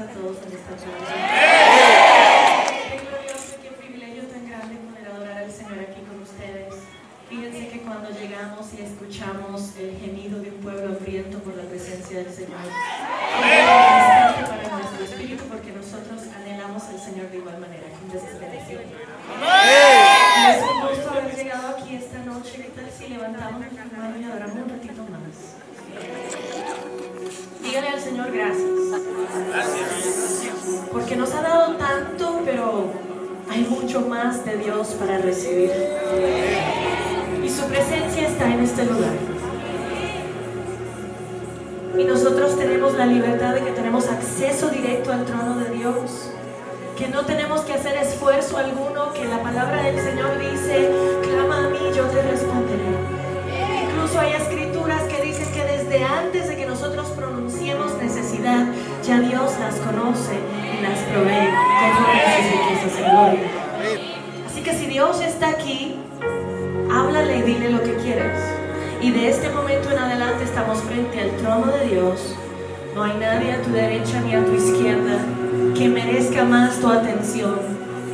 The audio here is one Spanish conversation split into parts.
a todos en esta tarde. Qué glorioso, qué privilegio tan grande poder adorar al Señor aquí con ustedes. Fíjense que cuando llegamos y escuchamos el gemido de un pueblo hambriento por la presencia del Señor, es refrescante para nuestro espíritu, porque nosotros anhelamos al Señor de igual manera, con desesperación. Y es un gusto haber llegado aquí esta noche. ¿Qué tal si levantamos nuestra mano y adoramos un ratito más? Dígale al Señor gracias. Porque nos ha dado tanto, pero hay mucho más de Dios para recibir. Y su presencia está en este lugar. Y nosotros tenemos la libertad de que tenemos acceso directo al trono de Dios. Que no tenemos que hacer esfuerzo alguno, que la palabra del Señor dice: clama a mí, yo te responderé. Incluso hay escrituras que dicen que desde antes de que nosotros pronunciemos necesidad, ya Dios las conoce y las provee conforme a sus riquezas en gloria. Así que si Dios está aquí, háblale y dile lo que quieres. Y de este momento en adelante estamos frente al trono de Dios. No hay nadie a tu derecha ni a tu izquierda que merezca más tu atención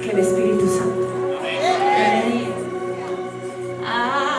que el Espíritu Santo. Amén.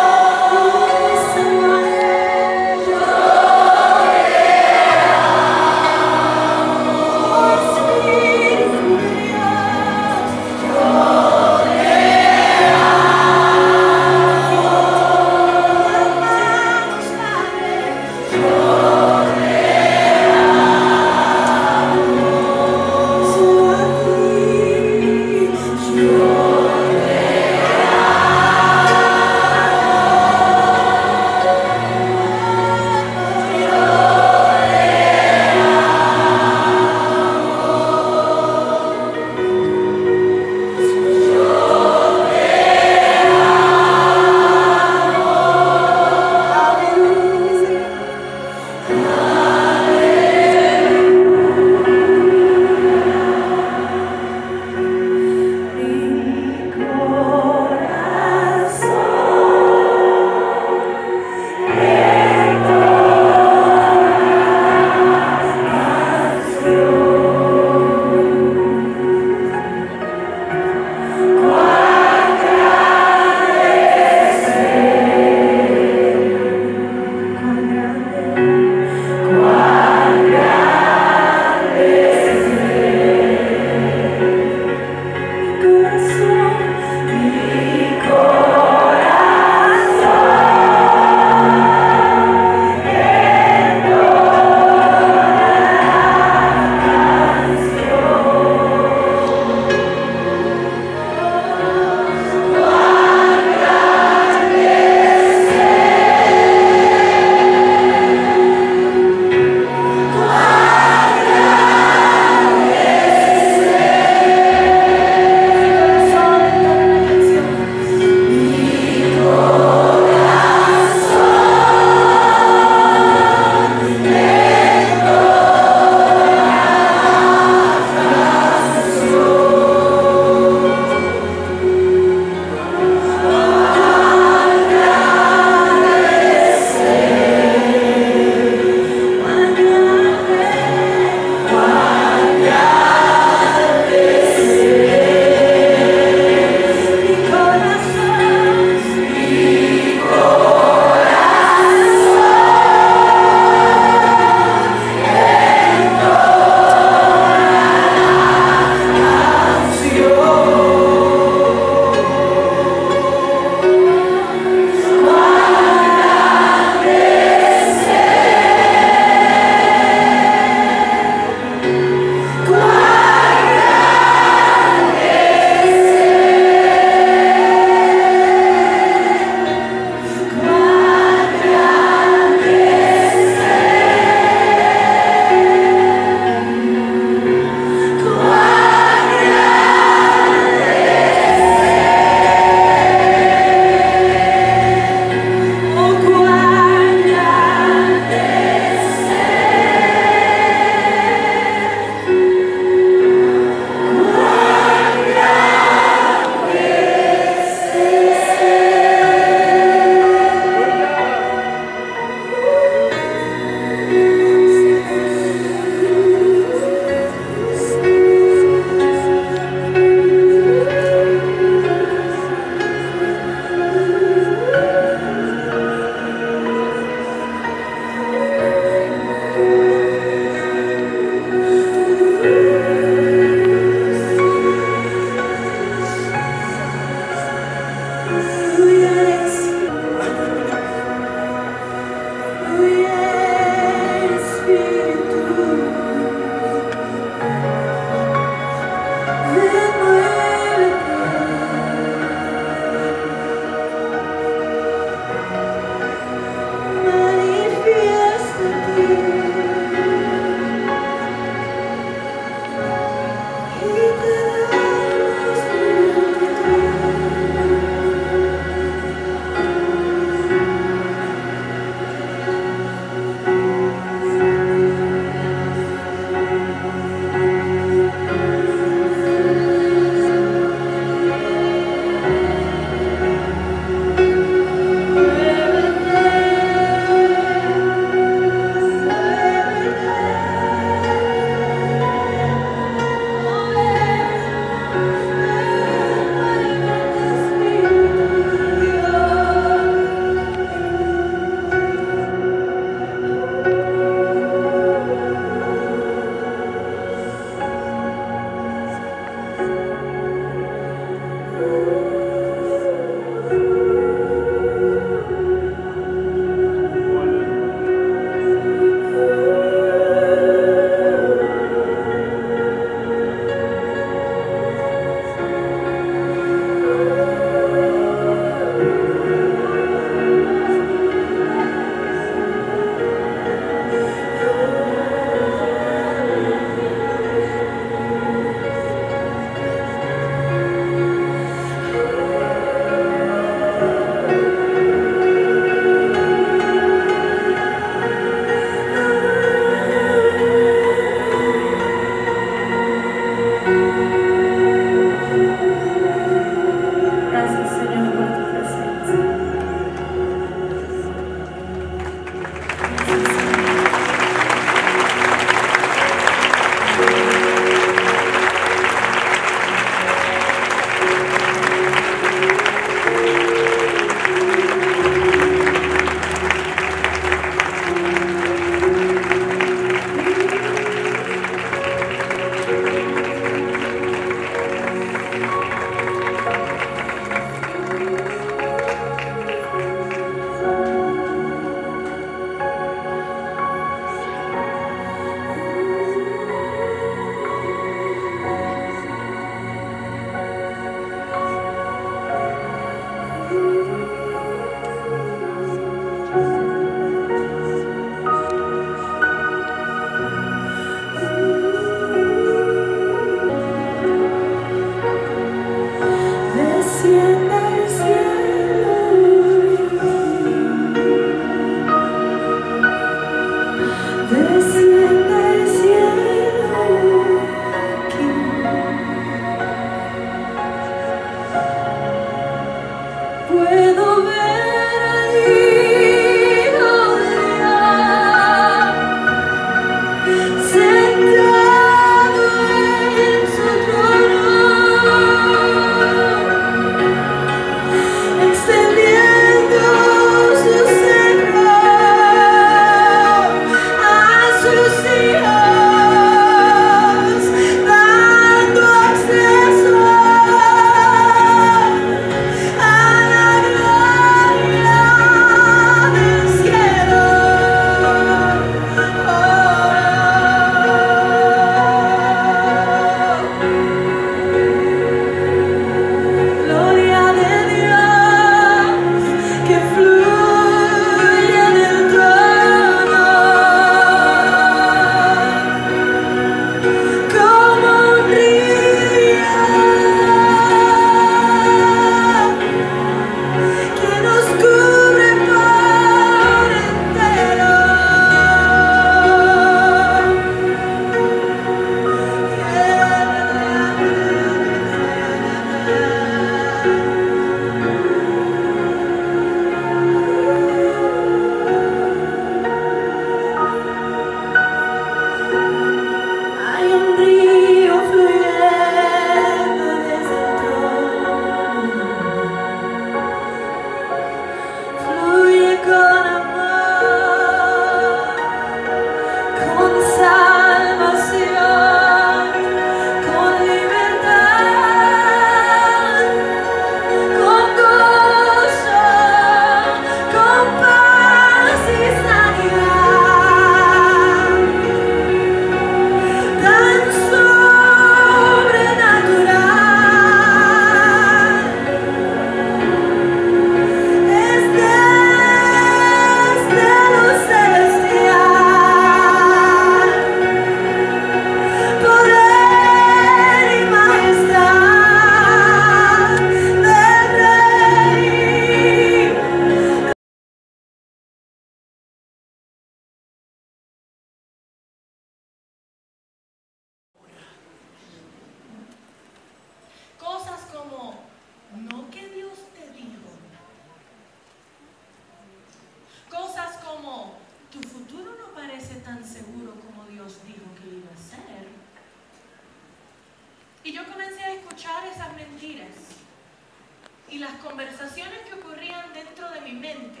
Y las conversaciones que ocurrían dentro de mi mente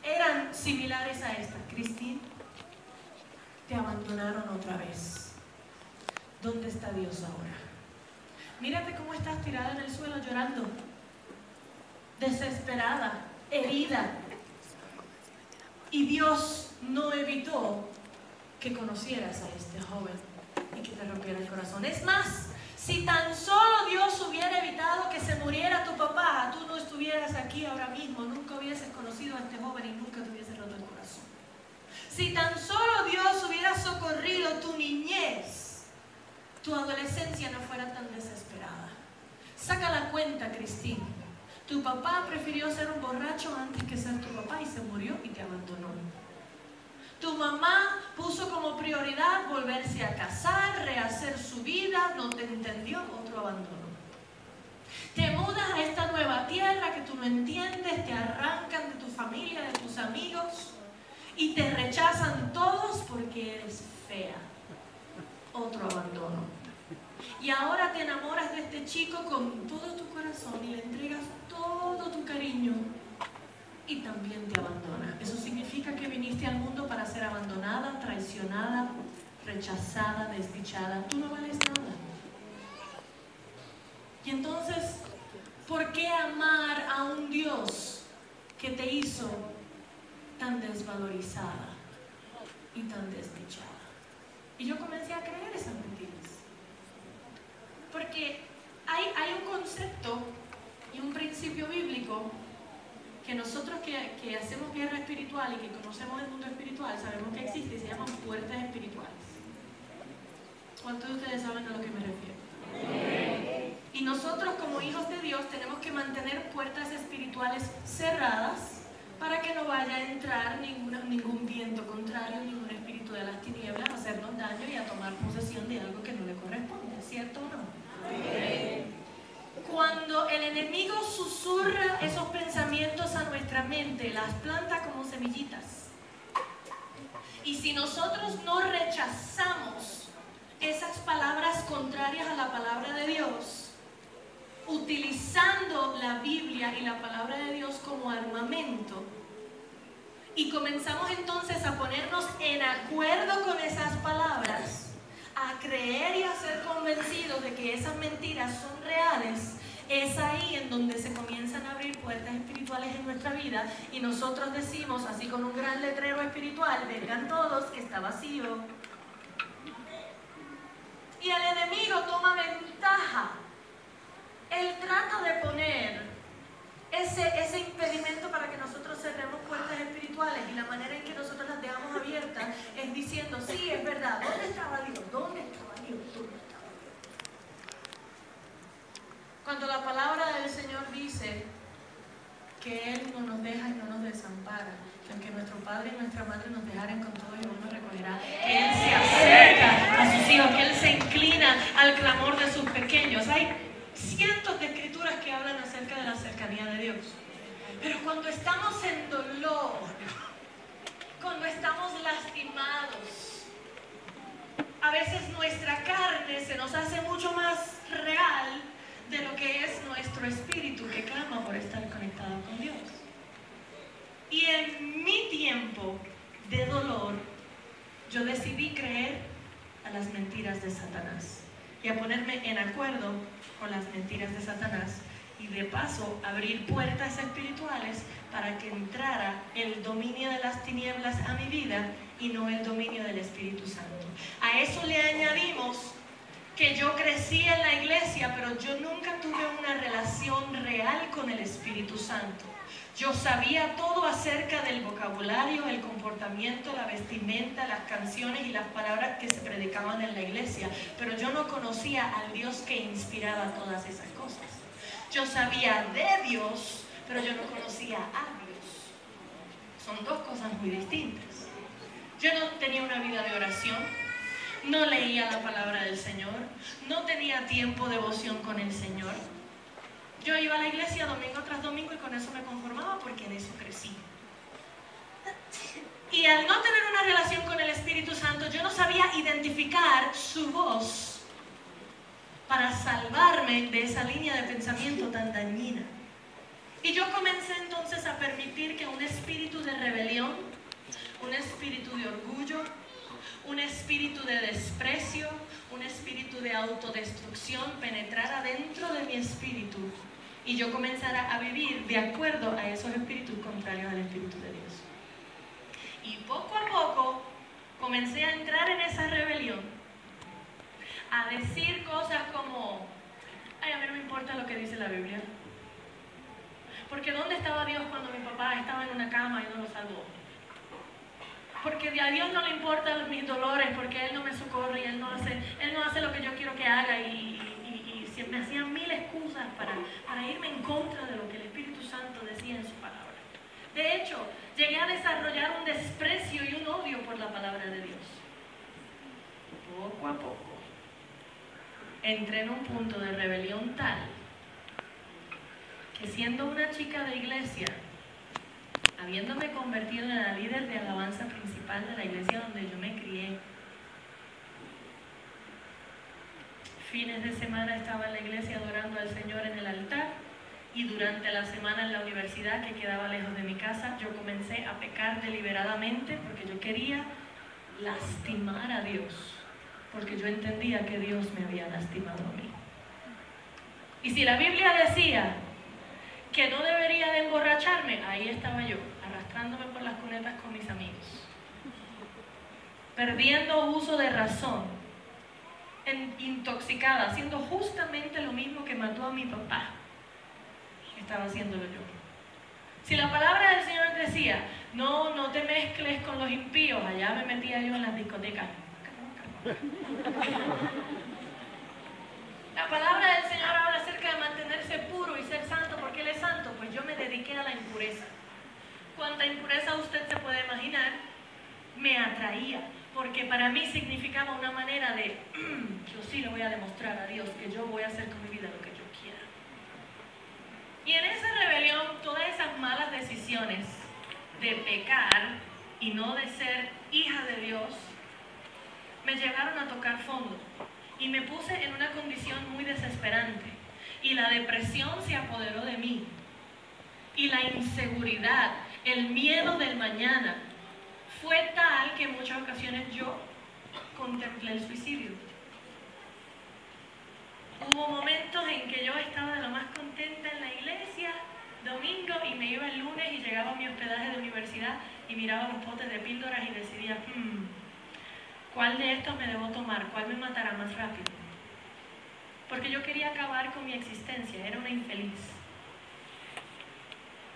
eran similares a esta. Cristín, te abandonaron otra vez. ¿Dónde está Dios ahora? Mírate cómo estás tirada en el suelo llorando, desesperada, herida. Y Dios no evitó que conocieras a este joven y que te rompiera el corazón. Es más, si tan solo Dios hubiera evitado que se muriera tu papá, tú no estuvieras aquí ahora mismo, nunca hubieses conocido a este joven y nunca te hubiese roto el corazón. Si tan solo Dios hubiera socorrido tu niñez, tu adolescencia no fuera tan desesperada. Saca la cuenta, Cristín. Tu papá prefirió ser un borracho antes que ser tu papá y se murió y te abandonó. Tu mamá puso como prioridad volverse a casar, rehacer su vida, no te entendió, otro abandono. Te mudas a esta nueva tierra que tú no entiendes, te arrancan de tu familia, de tus amigos y te rechazan todos porque eres fea. Otro abandono. Y ahora te enamoras de este chico con todo tu corazón y le entregas todo tu cariño y también te abandona. Eso significa que viniste al mundo para ser abandonada, traicionada, rechazada, desdichada. Tú no vales nada. Y entonces, ¿por qué amar a un Dios que te hizo tan desvalorizada y tan desdichada? Y yo comencé a creer esas mentiras. Porque hay un concepto y un principio bíblico que nosotros que hacemos guerra espiritual y que conocemos el mundo espiritual sabemos que existe y se llaman puertas espirituales. ¿Cuántos de ustedes saben a lo que me refiero? Y nosotros como hijos de Dios tenemos que mantener puertas espirituales cerradas para que no vaya a entrar ningún viento contrario, ningún espíritu de las tinieblas a hacernos daño y a tomar posesión de algo que no le corresponde, ¿cierto o no? Cuando el enemigo susurra esos pensamientos a nuestra mente, las planta como semillitas. Y si nosotros no rechazamos esas palabras contrarias a la palabra de Dios, utilizando la Biblia y la palabra de Dios como armamento, y comenzamos entonces a ponernos en acuerdo con esas palabras, a creer y a ser convencidos de que esas mentiras son reales, es ahí en donde se comienzan a abrir puertas espirituales en nuestra vida y nosotros decimos, así con un gran letrero espiritual, vengan todos, que está vacío. Y el enemigo toma ventaja. Él trata de poner ese impedimento para que nosotros cerremos puertas espirituales, y la manera en que nosotros las dejamos abiertas es diciendo, sí, es verdad, ¿dónde estaba Dios? ¿Dónde estaba Dios? ¿Dónde estaba Dios? Cuando la palabra del Señor dice que Él no nos deja y no nos desampara, que aunque nuestro padre y nuestra madre nos dejaren, con todo Dios nos recogerá, que Él se acerca a sus hijos, que Él se inclina al clamor de sus pequeños. Hay cientos de escrituras que hablan acerca de la cercanía de Dios. Pero cuando estamos en dolor, cuando estamos lastimados, a veces nuestra carne se nos hace mucho más real de lo que es nuestro espíritu que clama por estar conectado con Dios. Y en mi tiempo de dolor, yo decidí creer a las mentiras de Satanás y a ponerme en acuerdo con las mentiras de Satanás, y de paso abrir puertas espirituales para que entrara el dominio de las tinieblas a mi vida y no el dominio del Espíritu Santo. A eso le añadimos que yo crecí en la iglesia, pero yo nunca tuve una relación real con el Espíritu Santo. Yo sabía todo acerca del vocabulario, el comportamiento, la vestimenta, las canciones y las palabras que se predicaban en la iglesia, pero yo no conocía al Dios que inspiraba todas esas cosas. Yo sabía de Dios, pero yo no conocía a Dios. Son dos cosas muy distintas. Yo no tenía una vida de oración, no leía la palabra del Señor, no tenía tiempo de devoción con el Señor. Yo iba a la iglesia domingo tras domingo y con eso me conformaba porque en eso crecí. Y al no tener una relación con el Espíritu Santo, yo no sabía identificar su voz para salvarme de esa línea de pensamiento tan dañina. Y yo comencé entonces a permitir que un espíritu de rebelión, un espíritu de orgullo, un espíritu de desprecio, un espíritu de autodestrucción penetrara dentro de mi espíritu y yo comenzara a vivir de acuerdo a esos espíritus contrarios al Espíritu de Dios. Y poco a poco comencé a entrar en esa rebelión, a decir cosas como, ay, a mí no me importa lo que dice la Biblia, porque ¿dónde estaba Dios cuando mi papá estaba en una cama y no lo salvó? Porque a Dios no le importan mis dolores, porque Él no me socorre y Él no hace lo que yo quiero que haga, y me hacían mil excusas para irme en contra de lo que el Espíritu Santo decía en su palabra. De hecho, llegué a desarrollar un desprecio y un odio por la palabra de Dios. Poco a poco entré en un punto de rebelión tal que, siendo una chica de iglesia, habiéndome convertido en la líder de alabanza principal de la iglesia donde yo me crié, fines de semana estaba en la iglesia adorando al Señor en el altar, y durante la semana en la universidad, que quedaba lejos de mi casa, yo comencé a pecar deliberadamente porque yo quería lastimar a Dios, porque yo entendía que Dios me había lastimado a mí. Y si la Biblia decía que no debería de emborracharme, ahí estaba yo, arrastrándome por las cunetas con mis amigos, perdiendo uso de razón, intoxicada, haciendo justamente lo mismo que mató a mi papá. Estaba haciéndolo yo. Si la palabra del Señor decía, no te mezcles con los impíos, allá me metía yo en las discotecas. La palabra del Señor habla acerca de mantenerse puro y ser santo porque Él es santo, pues yo me dediqué a la impureza. Cuánta impureza usted se puede imaginar, me atraía, porque para mí significaba una manera de, yo sí le voy a demostrar a Dios que yo voy a hacer con mi vida lo que yo quiera. Y en esa rebelión, todas esas malas decisiones de pecar y no de ser hija de Dios, me llevaron a tocar fondo. Y me puse en una condición muy desesperante. Y la depresión se apoderó de mí. Y la inseguridad, el miedo del mañana, fue tal que en muchas ocasiones yo contemplé el suicidio. Hubo momentos en que yo estaba de lo más contenta en la iglesia, domingo, y me iba el lunes y llegaba a mi hospedaje de universidad y miraba los potes de píldoras y decidía, ¿cuál de estos me debo tomar? ¿Cuál me matará más rápido? Porque yo quería acabar con mi existencia, era una infeliz.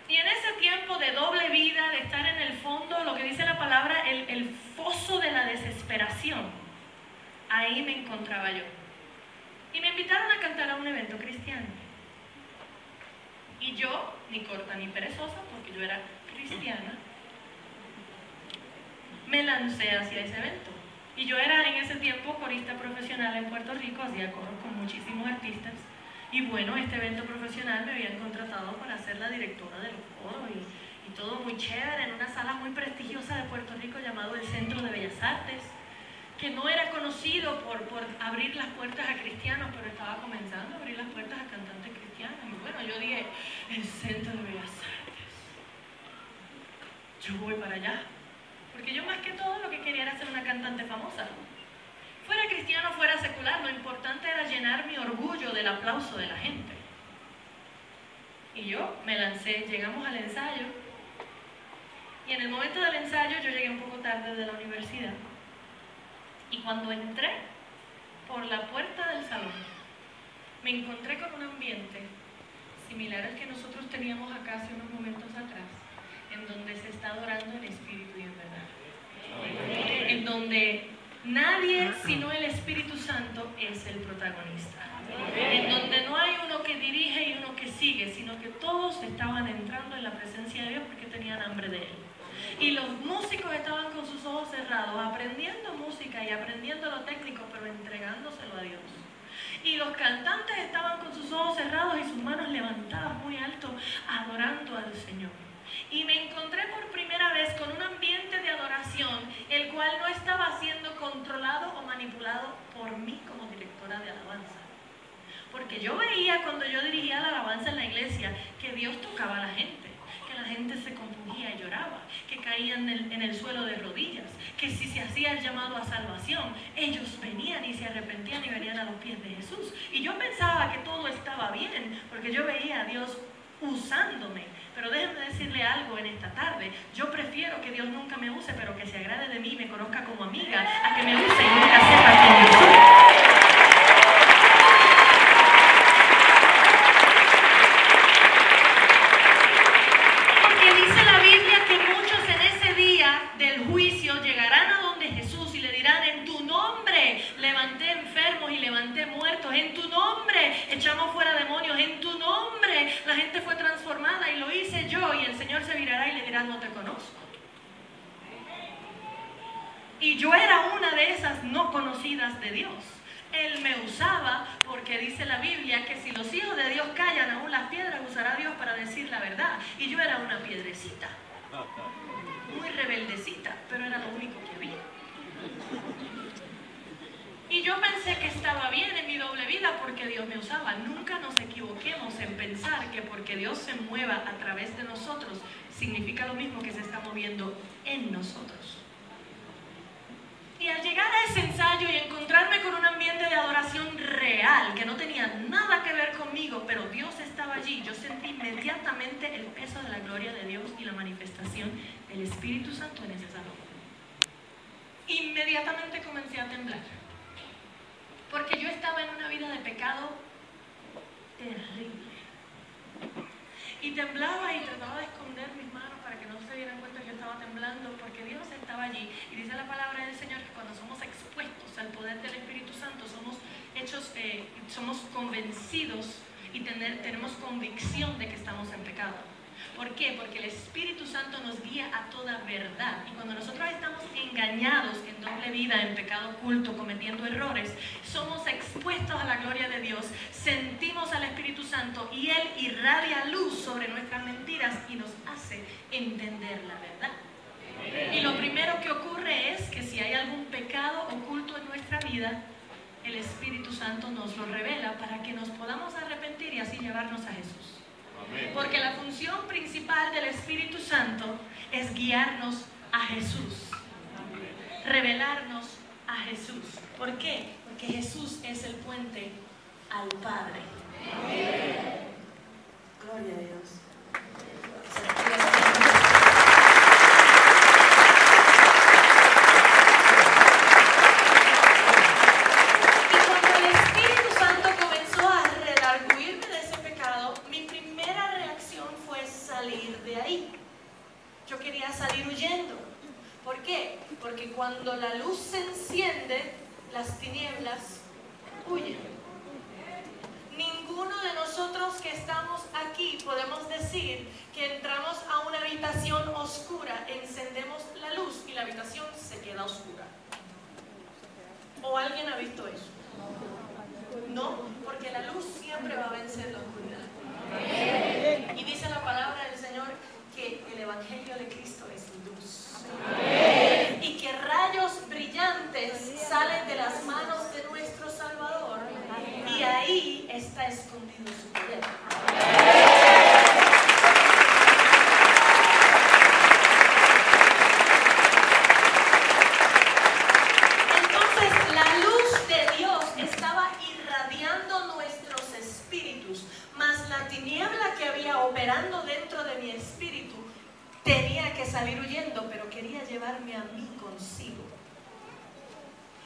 Y en ese tiempo de doble vida, de estar en el fondo, lo que dice la palabra, el foso de la desesperación, ahí me encontraba yo. Y me invitaron a cantar a un evento cristiano. Y yo, ni corta ni perezosa, porque yo era cristiana, me lancé hacia ese evento. Y yo era en ese tiempo corista profesional en Puerto Rico, hacía coros con muchísimos artistas. Y bueno, este evento profesional me habían contratado para ser la directora de los coros y todo muy chévere, en una sala muy prestigiosa de Puerto Rico llamado el Centro de Bellas Artes, que no era conocido por abrir las puertas a cristianos, pero estaba comenzando a abrir las puertas a cantantes cristianos. Y bueno, yo dije, el Centro de Bellas Artes, yo voy para allá. Porque yo más que todo lo que quería era ser una cantante famosa. Fuera cristiano, fuera secular, lo importante era llenar mi orgullo del aplauso de la gente. Y yo me lancé, llegamos al ensayo, y en el momento del ensayo yo llegué un poco tarde de la universidad. Y cuando entré por la puerta del salón, me encontré con un ambiente similar al que nosotros teníamos acá hace unos momentos atrás, en donde se está adorando el Espíritu y en verdad. En donde nadie sino el Espíritu Santo es el protagonista. En donde no hay uno que dirige y uno que sigue, sino que todos estaban entrando en la presencia de Dios porque tenían hambre de Él. Y los músicos estaban con sus ojos cerrados, aprendiendo música y aprendiendo lo técnico, pero entregándoselo a Dios. Y los cantantes estaban con sus ojos cerrados y sus manos levantadas muy alto, adorando al Señor. Y me encontré por primera vez con un ambiente de adoración, el cual no estaba siendo controlado o manipulado por mí como directora de alabanza. Porque yo veía cuando yo dirigía la alabanza en la iglesia que Dios tocaba a la gente, que la gente se compungía y lloraba, que caían en el suelo de rodillas, que si se hacía el llamado a salvación, ellos venían y se arrepentían y venían a los pies de Jesús. Y yo pensaba que todo estaba bien, porque yo veía a Dios usándome. Pero déjenme decirle algo en esta tarde. Yo prefiero que Dios nunca me use, pero que se agrade de mí y me conozca como amiga, a que me use y nunca sepa quién yo soy. Porque dice la Biblia que muchos en ese día del juicio llegarán a donde Jesús y le dirán: en tu nombre levanté enfermos y levanté muertos, en tu nombre echamos fuera demonios, en tu nombre la gente fue transformada y lo hice yo. Y el Señor se virará y le dirá: no te conozco. Y yo era una de esas no conocidas de Dios. Él me usaba porque dice la Biblia que si los hijos de Dios callan, aún las piedras usará Dios para decir la verdad. Y yo era una piedrecita, muy rebeldecita, pero era lo único que había. Y yo pensé que estaba bien en mi doble vida porque Dios me usaba. Nunca nos equivoquemos en pensar que porque Dios se mueva a través de nosotros significa lo mismo que se está moviendo en nosotros. Y al llegar a ese ensayo y encontrarme con un ambiente de adoración real, que no tenía nada que ver conmigo, pero Dios estaba allí, yo sentí inmediatamente el peso de la gloria de Dios y la manifestación del Espíritu Santo en ese salón. Inmediatamente comencé a temblar, porque yo estaba en una vida de pecado terrible. Y temblaba y trataba de esconder mis manos para que no se dieran cuenta que yo estaba temblando, porque Dios estaba allí. Y dice la palabra del Señor que cuando somos expuestos al poder del Espíritu Santo, somos convencidos y tenemos convicción de que estamos en pecado. ¿Por qué? Porque el Espíritu Santo nos guía a toda verdad. Y cuando nosotros estamos engañados en doble vida, en pecado oculto, cometiendo errores, somos expuestos a la gloria de Dios, sentimos al Espíritu Santo y Él irradia luz sobre nuestras mentiras y nos hace entender la verdad. Y lo primero que ocurre es que si hay algún pecado oculto en nuestra vida, el Espíritu Santo nos lo revela para que nos podamos arrepentir y así llevarnos a Jesús. Porque la función principal del Espíritu Santo es guiarnos a Jesús, revelarnos a Jesús. ¿Por qué? Porque Jesús es el puente al Padre. Gloria a Dios. Salir huyendo. ¿Por qué? Porque cuando la luz se enciende, las tinieblas huyen. Ninguno de nosotros que estamos aquí podemos decir que entramos a una habitación oscura, encendemos la luz y la habitación se queda oscura. ¿O alguien ha visto eso? No, porque la luz siempre va a vencer la oscuridad. Y dice la palabra del Señor que el Evangelio de Cristo es luz. Y que rayos brillantes salen de las manos de nuestro Salvador. Y ahí está escondido su poder. Entonces la luz de Dios estaba irradiando nuestros espíritus, mas la tiniebla que había operando dentro de mi espíritu tenía que salir huyendo, pero quería llevarme a mí consigo.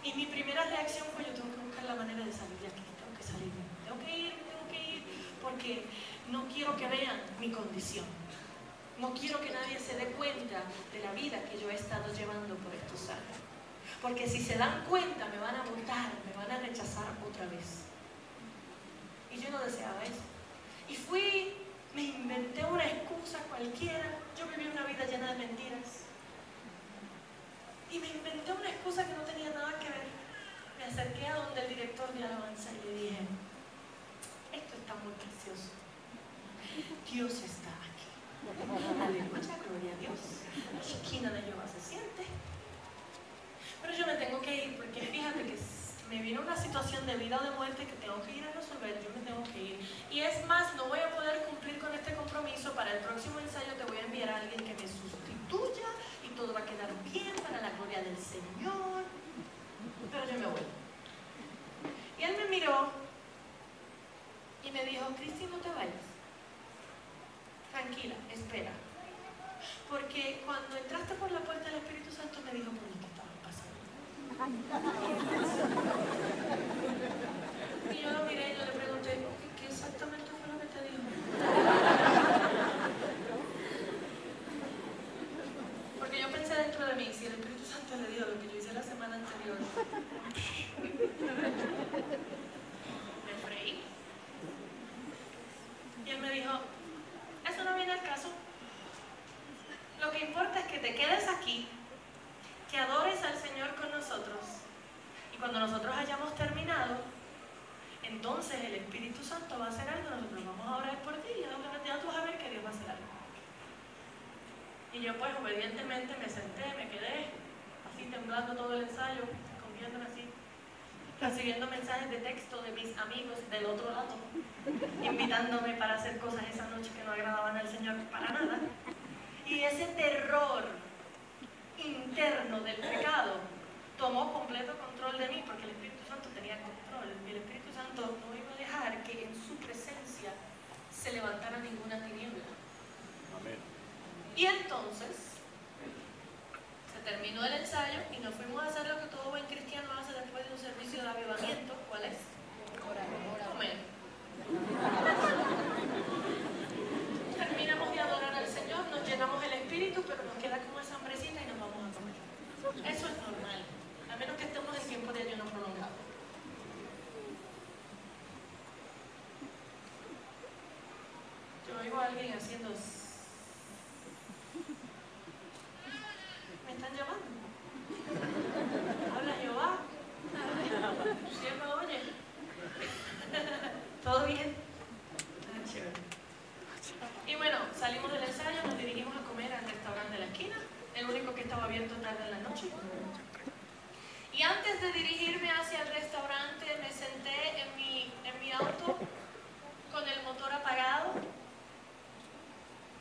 Y mi primera reacción fue: yo tengo que buscar la manera de salir de aquí, tengo que salirme, tengo que ir, porque no quiero que vean mi condición. No quiero que nadie se dé cuenta de la vida que yo he estado llevando por estos años. Porque si se dan cuenta, me van a botar, me van a rechazar otra vez. Y yo no deseaba eso. Y me inventé una excusa cualquiera. Yo viví una vida llena de mentiras. Y me inventé una excusa que no tenía nada que ver. Me acerqué a donde el director de alabanza y le dije: esto está muy precioso. Dios está aquí. Aleluya, gloria a Dios. La esquina de Jehová se siente. Pero yo me tengo que ir porque fíjate que me vino una situación de vida o de muerte que tengo que ir a resolver. Yo me tengo que ir. Y es más, no voy a poder cumplir con este compromiso. Para el próximo ensayo te voy a enviar a alguien que me sustituya y todo va a quedar bien para la gloria del Señor. Pero yo me voy. Y él me miró y me dijo: Cristi, no te vayas. Tranquila, espera. Porque cuando entraste por la puerta del Espíritu Santo me dijo: ¿por qué estabas pasando? Y yo lo miré y yo le pregunté: ¿qué exactamente fue lo que te dijo? Porque yo pensé dentro de mí: si el Espíritu Santo le dijo lo que yo hice la semana anterior, me freí. Y él me dijo: eso no viene al caso. Lo que importa es que te quedes aquí, que adores al Señor con nosotros, y cuando nosotros hayamos terminado, entonces el Espíritu Santo va a hacer algo. Nosotros vamos a orar por ti y ya tú vas a ver que Dios va a hacer algo. Y yo pues obedientemente me senté, me quedé así temblando todo el ensayo, escondiéndome así, recibiendo mensajes de texto de mis amigos del otro lado, invitándome para hacer cosas esa noche que no agradaban al Señor para nada. Y ese terror interno del pecado tomó completo control de mí, porque el Espíritu Santo tenía control. Y el Espíritu Santo no iba a dejar que en su presencia se levantara ninguna tiniebla. Amén. Y entonces se terminó el ensayo y nos fuimos a hacer lo que todo buen cristiano hace después de un servicio de avivamiento. ¿Cuál es? Comer. Terminamos de adorar al Señor, nos llenamos el espíritu, pero nos queda como esa hambrecita y nos vamos a comer. Eso es normal, a menos que estemos en tiempo de ayuno prolongado. Yo oigo a alguien haciendo de dirigirme hacia el restaurante, me senté en mi auto con el motor apagado,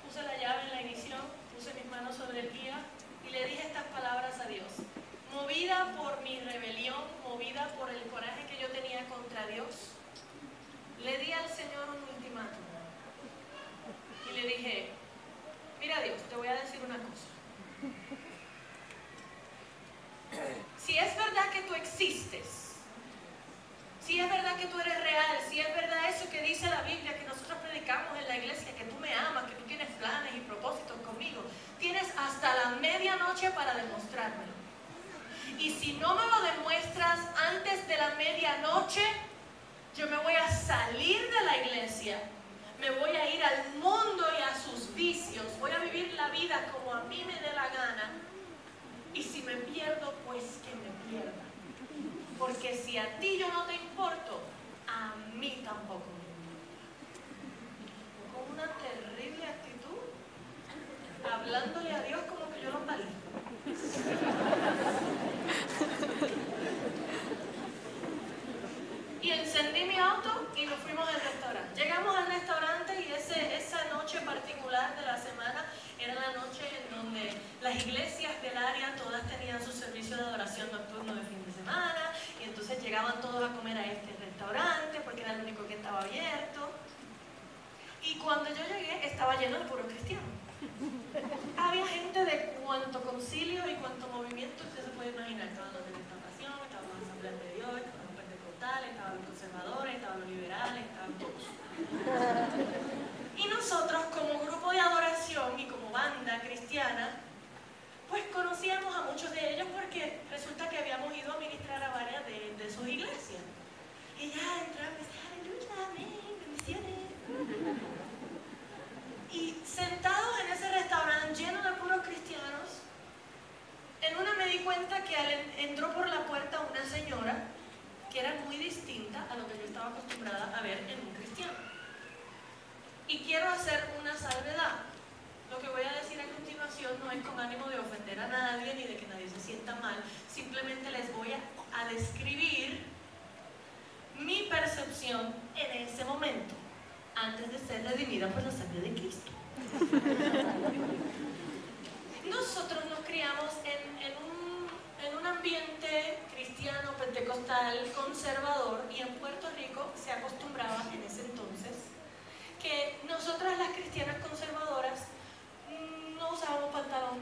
puse la llave en la ignición, puse mis manos sobre el guía y le dije estas palabras a Dios. Movida por mi rebelión, movida por el coraje que yo tenía contra Dios, le di al Señor un ultimátum y le dije, mira Dios, te voy a decir una cosa. Si es verdad que tú existes, si es verdad que tú eres real, si es verdad eso que dice la Biblia, que nosotros predicamos en la iglesia, que tú me amas, que tú tienes planes y propósitos conmigo, tienes hasta la medianoche para demostrármelo. Y si no me lo demuestras antes de la medianoche, yo me voy a salir de la iglesia, me voy a ir al mundo y a sus vicios, voy a vivir la vida como a mí me dé la gana. Y si me pierdo, pues que me pierda. Porque si a ti yo no te importo, a mí tampoco me importa. Con una terrible actitud, hablándole a Dios como que yo lo valí. Y encendí mi auto y nos fuimos al restaurante. Llegamos al restaurante y esa noche particular de la semana era la noche en donde las iglesias del área todas tenían su servicio de adoración nocturno de fin de semana y entonces llegaban todos a comer a este restaurante porque era el único que estaba abierto. Y cuando yo llegué estaba lleno de puros cristianos. Había gente de cuanto concilio y cuanto movimiento usted se puede imaginar. Estaban los de restauración, estaban los asambleas de Dios, estaban los pentecostales, estaban los conservadores, estaban los liberales, estaban todos. Y nosotros como grupo de adoración y como banda cristiana, pues conocíamos a muchos de ellos porque resulta que habíamos ido a ministrar a varias de sus iglesias. Y ya entramos y decían, aleluya, amén, bendiciones. Y sentados en ese restaurante lleno de puros cristianos, en una me di cuenta que entró por la puerta una señora que era muy distinta a lo que yo estaba acostumbrada a ver en un cristiano. Y quiero hacer una salvedad. Lo que voy a decir a continuación no es con ánimo de ofender a nadie ni de que nadie se sienta mal. Simplemente les voy a describir mi percepción en ese momento, antes de ser redimida por la sangre de Cristo. Nosotros nos criamos en un ambiente cristiano, pentecostal, conservador, y en Puerto Rico se acostumbraba en ese entonces que nosotras las cristianas conservadoras no usábamos pantalón,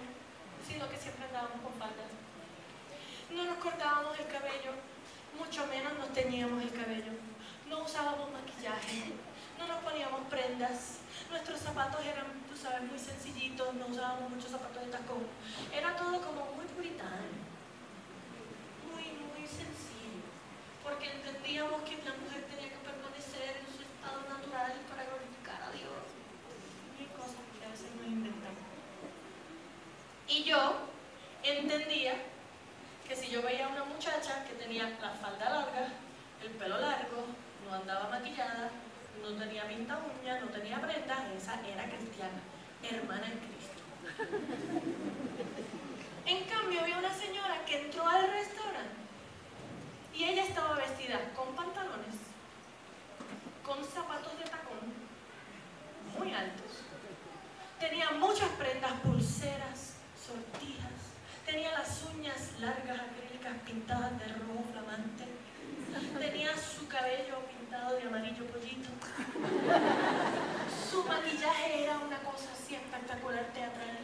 sino que siempre andábamos con falda. No nos cortábamos el cabello, mucho menos nos teñíamos el cabello. No usábamos maquillaje, no nos poníamos prendas. Nuestros zapatos eran, tú sabes, muy sencillitos, no usábamos muchos zapatos de tacón. Era todo como muy puritano, muy sencillo. Porque entendíamos que la mujer tenía que permanecer en su estado natural para glorificar a Dios. Mil cosas que a veces nos inventamos. Y yo entendía que si yo veía a una muchacha que tenía la falda larga, el pelo largo, no andaba maquillada, no tenía pinta uña, no tenía prendas, esa era cristiana, hermana en Cristo. En cambio, había una señora que entró al restaurante y ella estaba vestida con pantalones, con zapatos de tacón muy altos, tenía muchas prendas, pulseras, sortijas, tenía las uñas largas acrílicas pintadas de rojo flamante, tenía su cabello pintado de amarillo pollito, su maquillaje era una cosa así espectacular, teatral,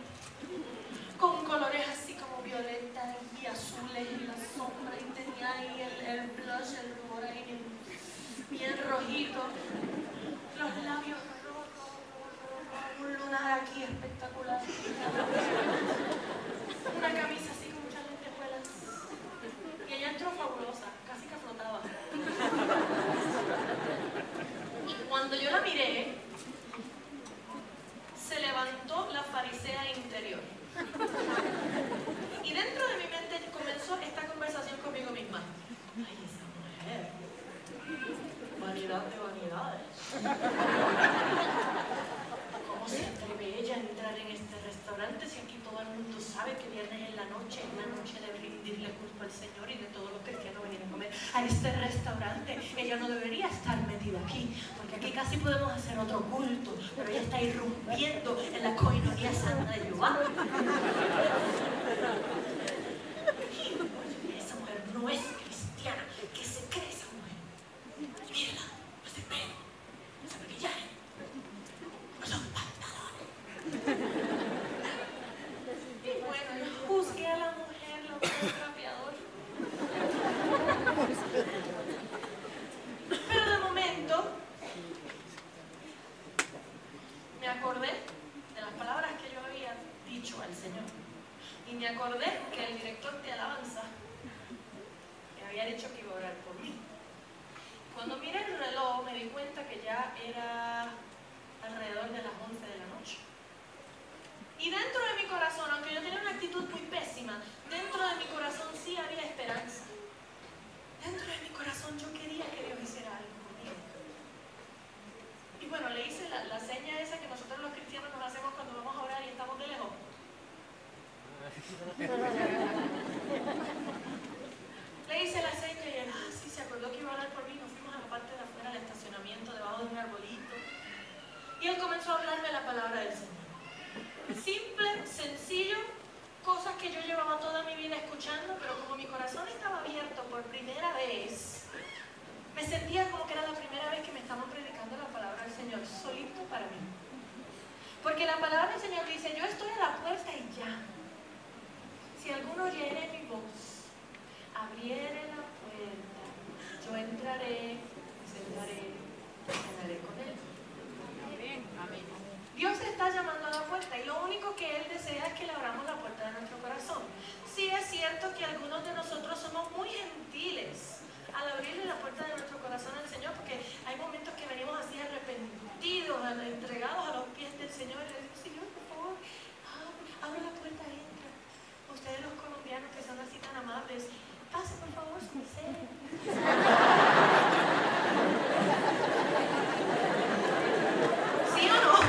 con colores así como violeta y azules y la sombra, y tenía ahí el blush, el rubor ahí bien rojito, los labios rojos, un lunar aquí espectacular, una camisa así con muchas lentejuelas, y ella entró fabulosa, casi que flotaba. Y cuando yo la miré, se levantó la farisea interior. Y dentro de mi mente comenzó esta conversación conmigo misma. Ay, esa mujer, vanidad de vanidades. ¿Cómo se atreve ella a entrar en este restaurante si aquí todo el mundo sabe que viernes en la noche es una noche de brindis? rendirle culto al Señor y de todos los cristianos venir a comer a este restaurante. Ella no debería estar metida aquí, porque aquí casi podemos hacer otro culto, pero ella está irrumpiendo en la coinonía santa de Jehová. Esa mujer no es cristiana. ¿Qué se cree esa mujer? Mírala, ese pelo, ese maquillaje, esos pantalones. Y bueno, yo juzgué a la mujer, lo que es trapeador. Pero de momento me acordé de las palabras que yo había dicho al Señor. Y me acordé que el director de alabanza me había dicho que iba a orar por mí. Cuando miré el reloj me di cuenta que ya era alrededor de las 11 de la noche. Y dentro de mi corazón, aunque yo tenía una actitud muy pésima, dentro de mi corazón sí había esperanza. Dentro de mi corazón yo quería que Dios hiciera algo conmigo. Y bueno, le hice la seña esa que nosotros los cristianos nos hacemos cuando vamos a orar y estamos de lejos. Le hice la seña y él, sí, se acordó que iba a orar por mí. Nos fuimos a la parte de afuera del estacionamiento, debajo de un arbolito. Y él comenzó a hablarme la palabra del Señor. Simple, sencillo, cosas que yo llevaba toda mi vida escuchando, pero como mi corazón estaba abierto por primera vez, me sentía como que era la primera vez que me estaban predicando la palabra del Señor, solito para mí. Porque la palabra del Señor dice, yo estoy a la puerta y llamo. Si alguno oyere mi voz, abriere la puerta, yo entraré, me sentaré, cenaré con él. Amén. Dios está llamando a la puerta y lo único que Él desea es que le abramos la puerta de nuestro corazón. Sí es cierto que algunos de nosotros somos muy gentiles al abrirle la puerta de nuestro corazón al Señor, porque hay momentos que venimos así arrepentidos, entregados a los pies del Señor y le decimos, Señor, por favor, abre la puerta, entra. Ustedes los colombianos que son así tan amables, pase por favor, su merced. ¿Sí o no?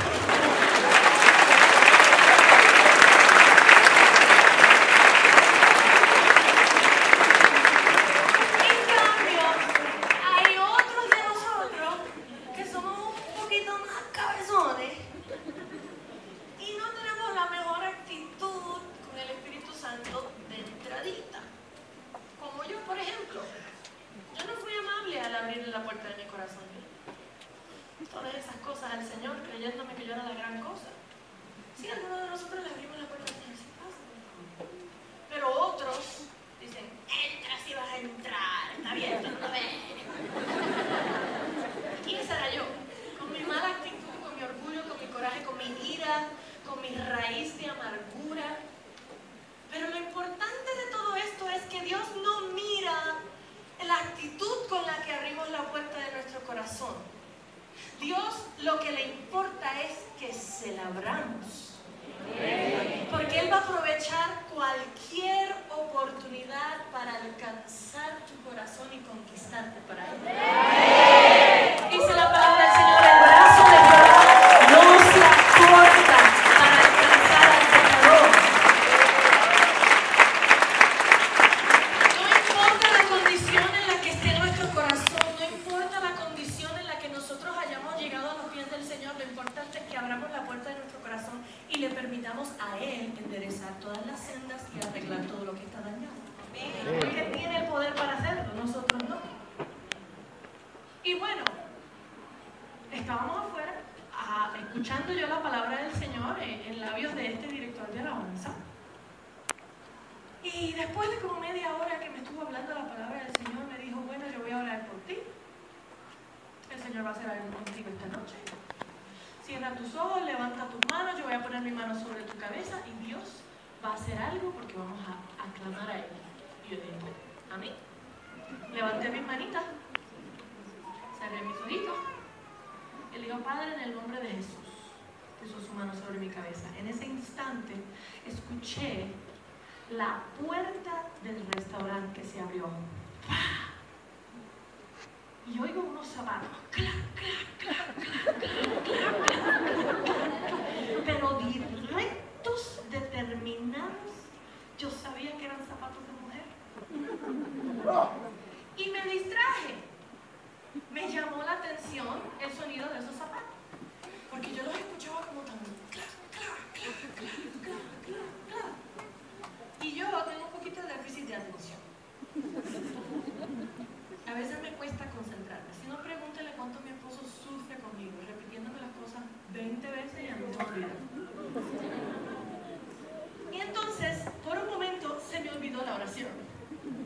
Dios lo que le importa es que se la abramos. Porque Él va a aprovechar cualquier oportunidad para alcanzar tu corazón y conquistarte para Él. Dice la palabra del Señor, el brazo de Jehová no se acorta para alcanzar al pecador. No importa la condición en la que esté nuestro corazón, no importa la condición en la que nosotros hayamos llegado a los pies del Señor, lo importante es que abramos la puerta de nuestro corazón y le permitamos a Él enderezar todas las sendas y arreglar todo lo que está dañado. Porque Él tiene el poder para hacerlo, nosotros no. Y bueno, estábamos afuera escuchando yo la palabra del Señor en labios de este director de alabanza. Y después de como media hora que me estuvo hablando la palabra del Señor, me dijo, bueno, yo voy a orar por ti. El Señor va a hacer algo contigo esta noche. Cierra tus ojos, levanta tus manos, yo voy a poner mi mano sobre tu cabeza y Dios va a hacer algo porque vamos a aclamar a Él. Y yo digo, ¿a mí? Levanté mis manitas, cerré mis ojitos y le digo, Padre, en el nombre de Jesús, puso su mano sobre mi cabeza. En ese instante escuché la puerta del restaurante que se abrió. Y oigo unos zapatos, clac, clac, clac, clac, clac, clac, clac, pero directos, determinados. Yo sabía que eran zapatos de mujer. distraje. Me llamó la atención el sonido de esos zapatos, porque yo los escuchaba como tan clac, clac, clac, clac, clac, clac, clac. Y yo tengo un poquito de déficit de atención. A veces me cuesta concentrarme. Si no, pregúntele cuánto mi esposo sufre conmigo, repitiéndome las cosas 20 veces y a mí se me olvida. Y entonces, por un momento, se me olvidó la oración.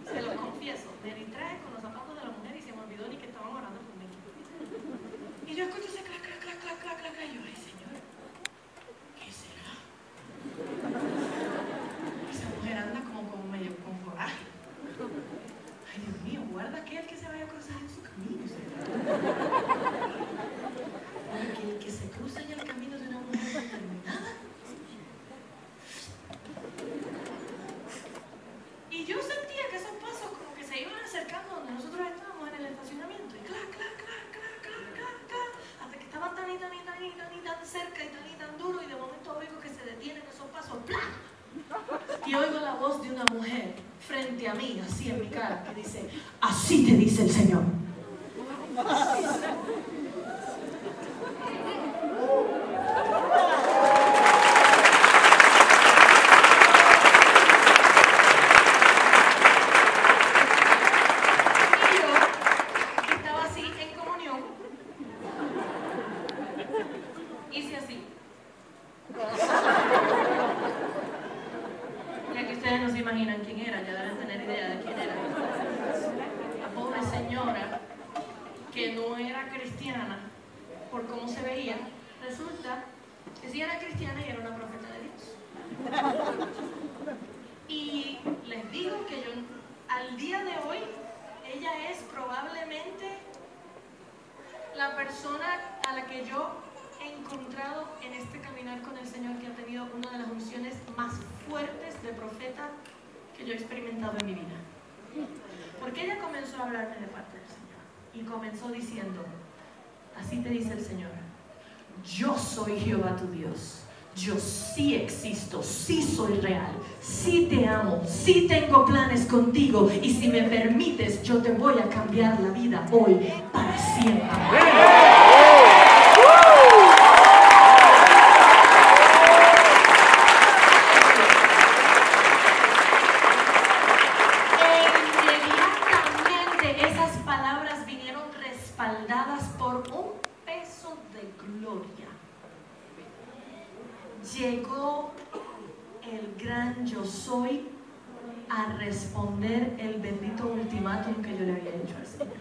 Se lo confieso. Me distraje con los zapatos de la mujer y se me olvidó ni que estaban orando conmigo. Y yo escucho ese clac, clac, clac, clac, clac, clac, clac. Y yo, ay, Señor, ¿qué será? Esa mujer anda como medio con coraje. Ay, Dios mío, guarda aquel que se vaya a cruzar en su camino, Señor. Porque el que se cruza en el camino de una mujer determinada. Y yo sentía que esos pasos como que se iban acercando donde nosotros estábamos en el estacionamiento. Y clac, clac, clac, clac, clac, clac, clac, hasta que estaban tan cerca y tan duro, y de momento oigo que se detienen esos pasos. ¡Plac! Y oigo la voz de una mujer frente a mí, así en mi cara, que dice: así te dice el Señor. Y yo, que estaba así en comunión, hice así. Ya que ustedes no se imaginan quién era, ya deben tener idea de quién era. La pobre señora, que no era cristiana, por cómo se veía, resulta que sí era cristiana y era una profeta de Dios. Y les digo que yo, al día de hoy, ella es probablemente la persona a la que yo he encontrado en este caminar con el Señor, que ha tenido una de las unciones más fuertes de profeta que yo he experimentado en mi vida. Porque ella comenzó a hablarme de parte del Señor y comenzó diciendo: así te dice el Señor, yo soy Jehová tu Dios, yo sí existo, sí soy real, sí te amo, sí tengo planes contigo, y si me permites yo te voy a cambiar la vida hoy para siempre. Llegó el gran yo soy a responder el bendito ultimátum que yo le había hecho al Señor.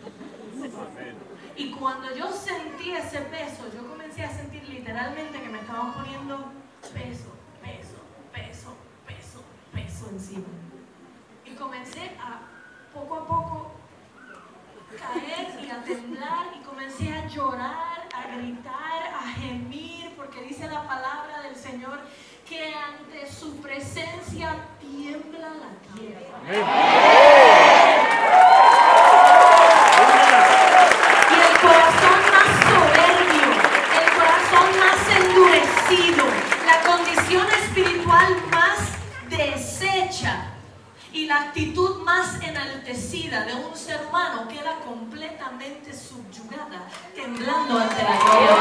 Y cuando yo sentí ese peso, yo comencé a sentir literalmente que me estaban poniendo peso, peso, peso, peso, peso encima. Y comencé a poco caer y a temblar, y comencé a llorar, a gritar, a gemir, porque dice la palabra del Señor que ante su presencia tiembla la tierra. Y el corazón más soberbio, el corazón más endurecido, la condición espiritual más deshecha y la actitud más enaltecida de un ser humano queda completamente subyugada, temblando ante la gloria de Dios.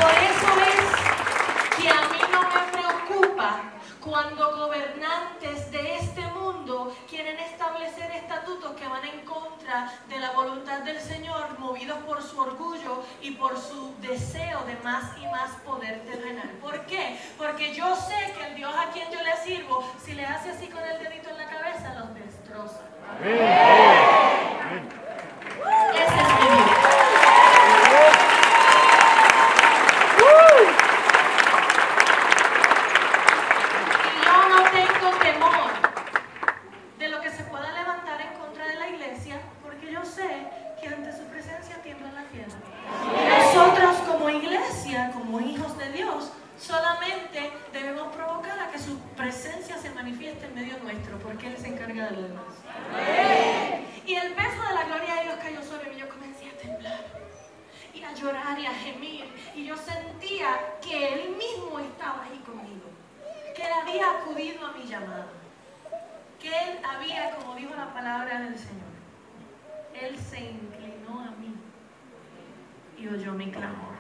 Por eso es que a mí no me preocupa cuando gobernantes de este mundo quieren establecer estatutos que van en contra de la voluntad del Señor, movidos por su orgullo y por su deseo de más y más poder terrenal. ¿Por qué? Porque yo sé que el Dios a quien yo le sirvo, si le hace así con el dedito en la cabeza, los destroza. Ese es mi Dios. Y yo no tengo temor de lo que se pueda levantar en contra de la iglesia, porque yo sé que ante su presencia tiembla la tierra. Y nosotros como iglesia, como hijos de Dios, solamente debemos provocar a que su presencia se manifieste en medio nuestro, porque Él se encarga de lo demás. Y el peso de la gloria de Dios cayó sobre mí. Yo comencé a temblar y a llorar y a gemir, y yo sentía que Él mismo estaba ahí conmigo. que Él había acudido a mi llamada, que Él había, como dijo la palabra del Señor, Él se inclinó a mí y oyó mi clamor.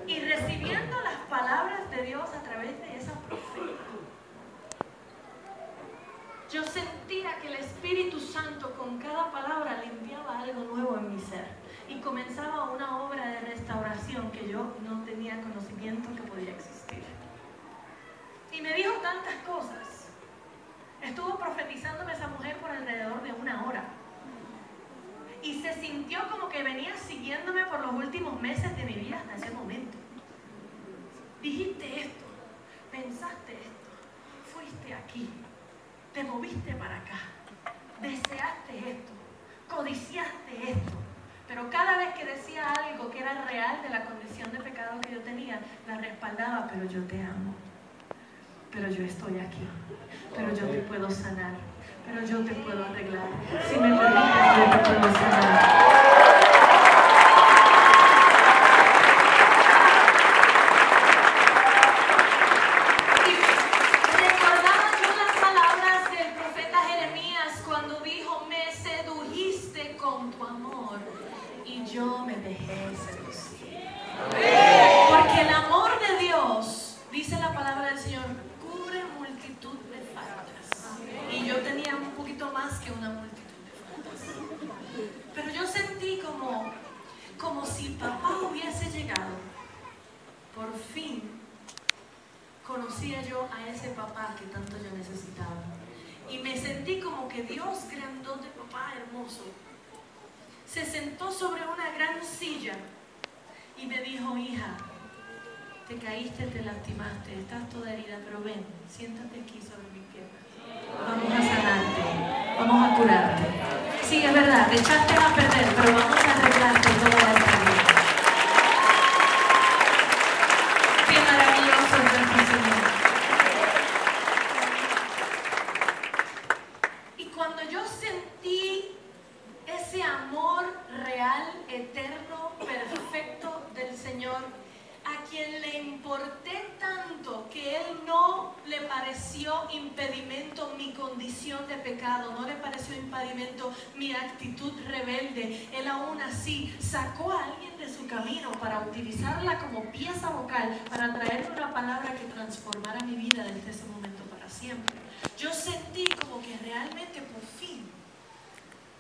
Y recibiendo las palabras de Dios a través de esa profeta, yo sentía que el Espíritu Santo con cada palabra limpiaba algo nuevo en mi ser y comenzaba una obra de restauración que yo no tenía conocimiento que podía existir. Y me dijo tantas cosas. Estuvo profetizándome esa mujer por alrededor de 1 hora. Y se sintió como que venía siguiéndome por los últimos meses de mi vida hasta ese momento. Dijiste esto, pensaste esto, fuiste aquí, te moviste para acá, deseaste esto, codiciaste esto. Pero cada vez que decía algo que era real de la condición de pecado que yo tenía, la respaldaba. Pero yo te amo, pero yo estoy aquí, pero yo te puedo sanar, pero yo te puedo arreglar. Si me permites, yo te puedo sanar. Yo me dejé seducir. Porque el amor de Dios, dice la palabra del Señor, cubre multitud de faltas. Y yo tenía un poquito más que una multitud de faltas. Pero yo sentí como si papá hubiese llegado. Por fin conocía yo a ese papá que tanto yo necesitaba. Y me sentí como que Dios grandote, papá hermoso, se sentó sobre una gran silla y me dijo: hija, te caíste, te lastimaste, estás toda herida, pero ven, siéntate aquí sobre mis piernas. Vamos a sanarte, vamos a curarte. Sí, es verdad, te echaste a perder, pero vamos a arreglarte toda la herida. Qué maravilloso es nuestro Señor. Y cuando yo sentí ese amor real, eterno, perfecto del Señor, a quien le importé tanto que Él no le pareció impedimento mi condición de pecado, no le pareció impedimento mi actitud rebelde. Él aún así sacó a alguien de su camino para utilizarla como pieza vocal, para traerme una palabra que transformara mi vida desde ese momento para siempre. Yo sentí como que realmente por fin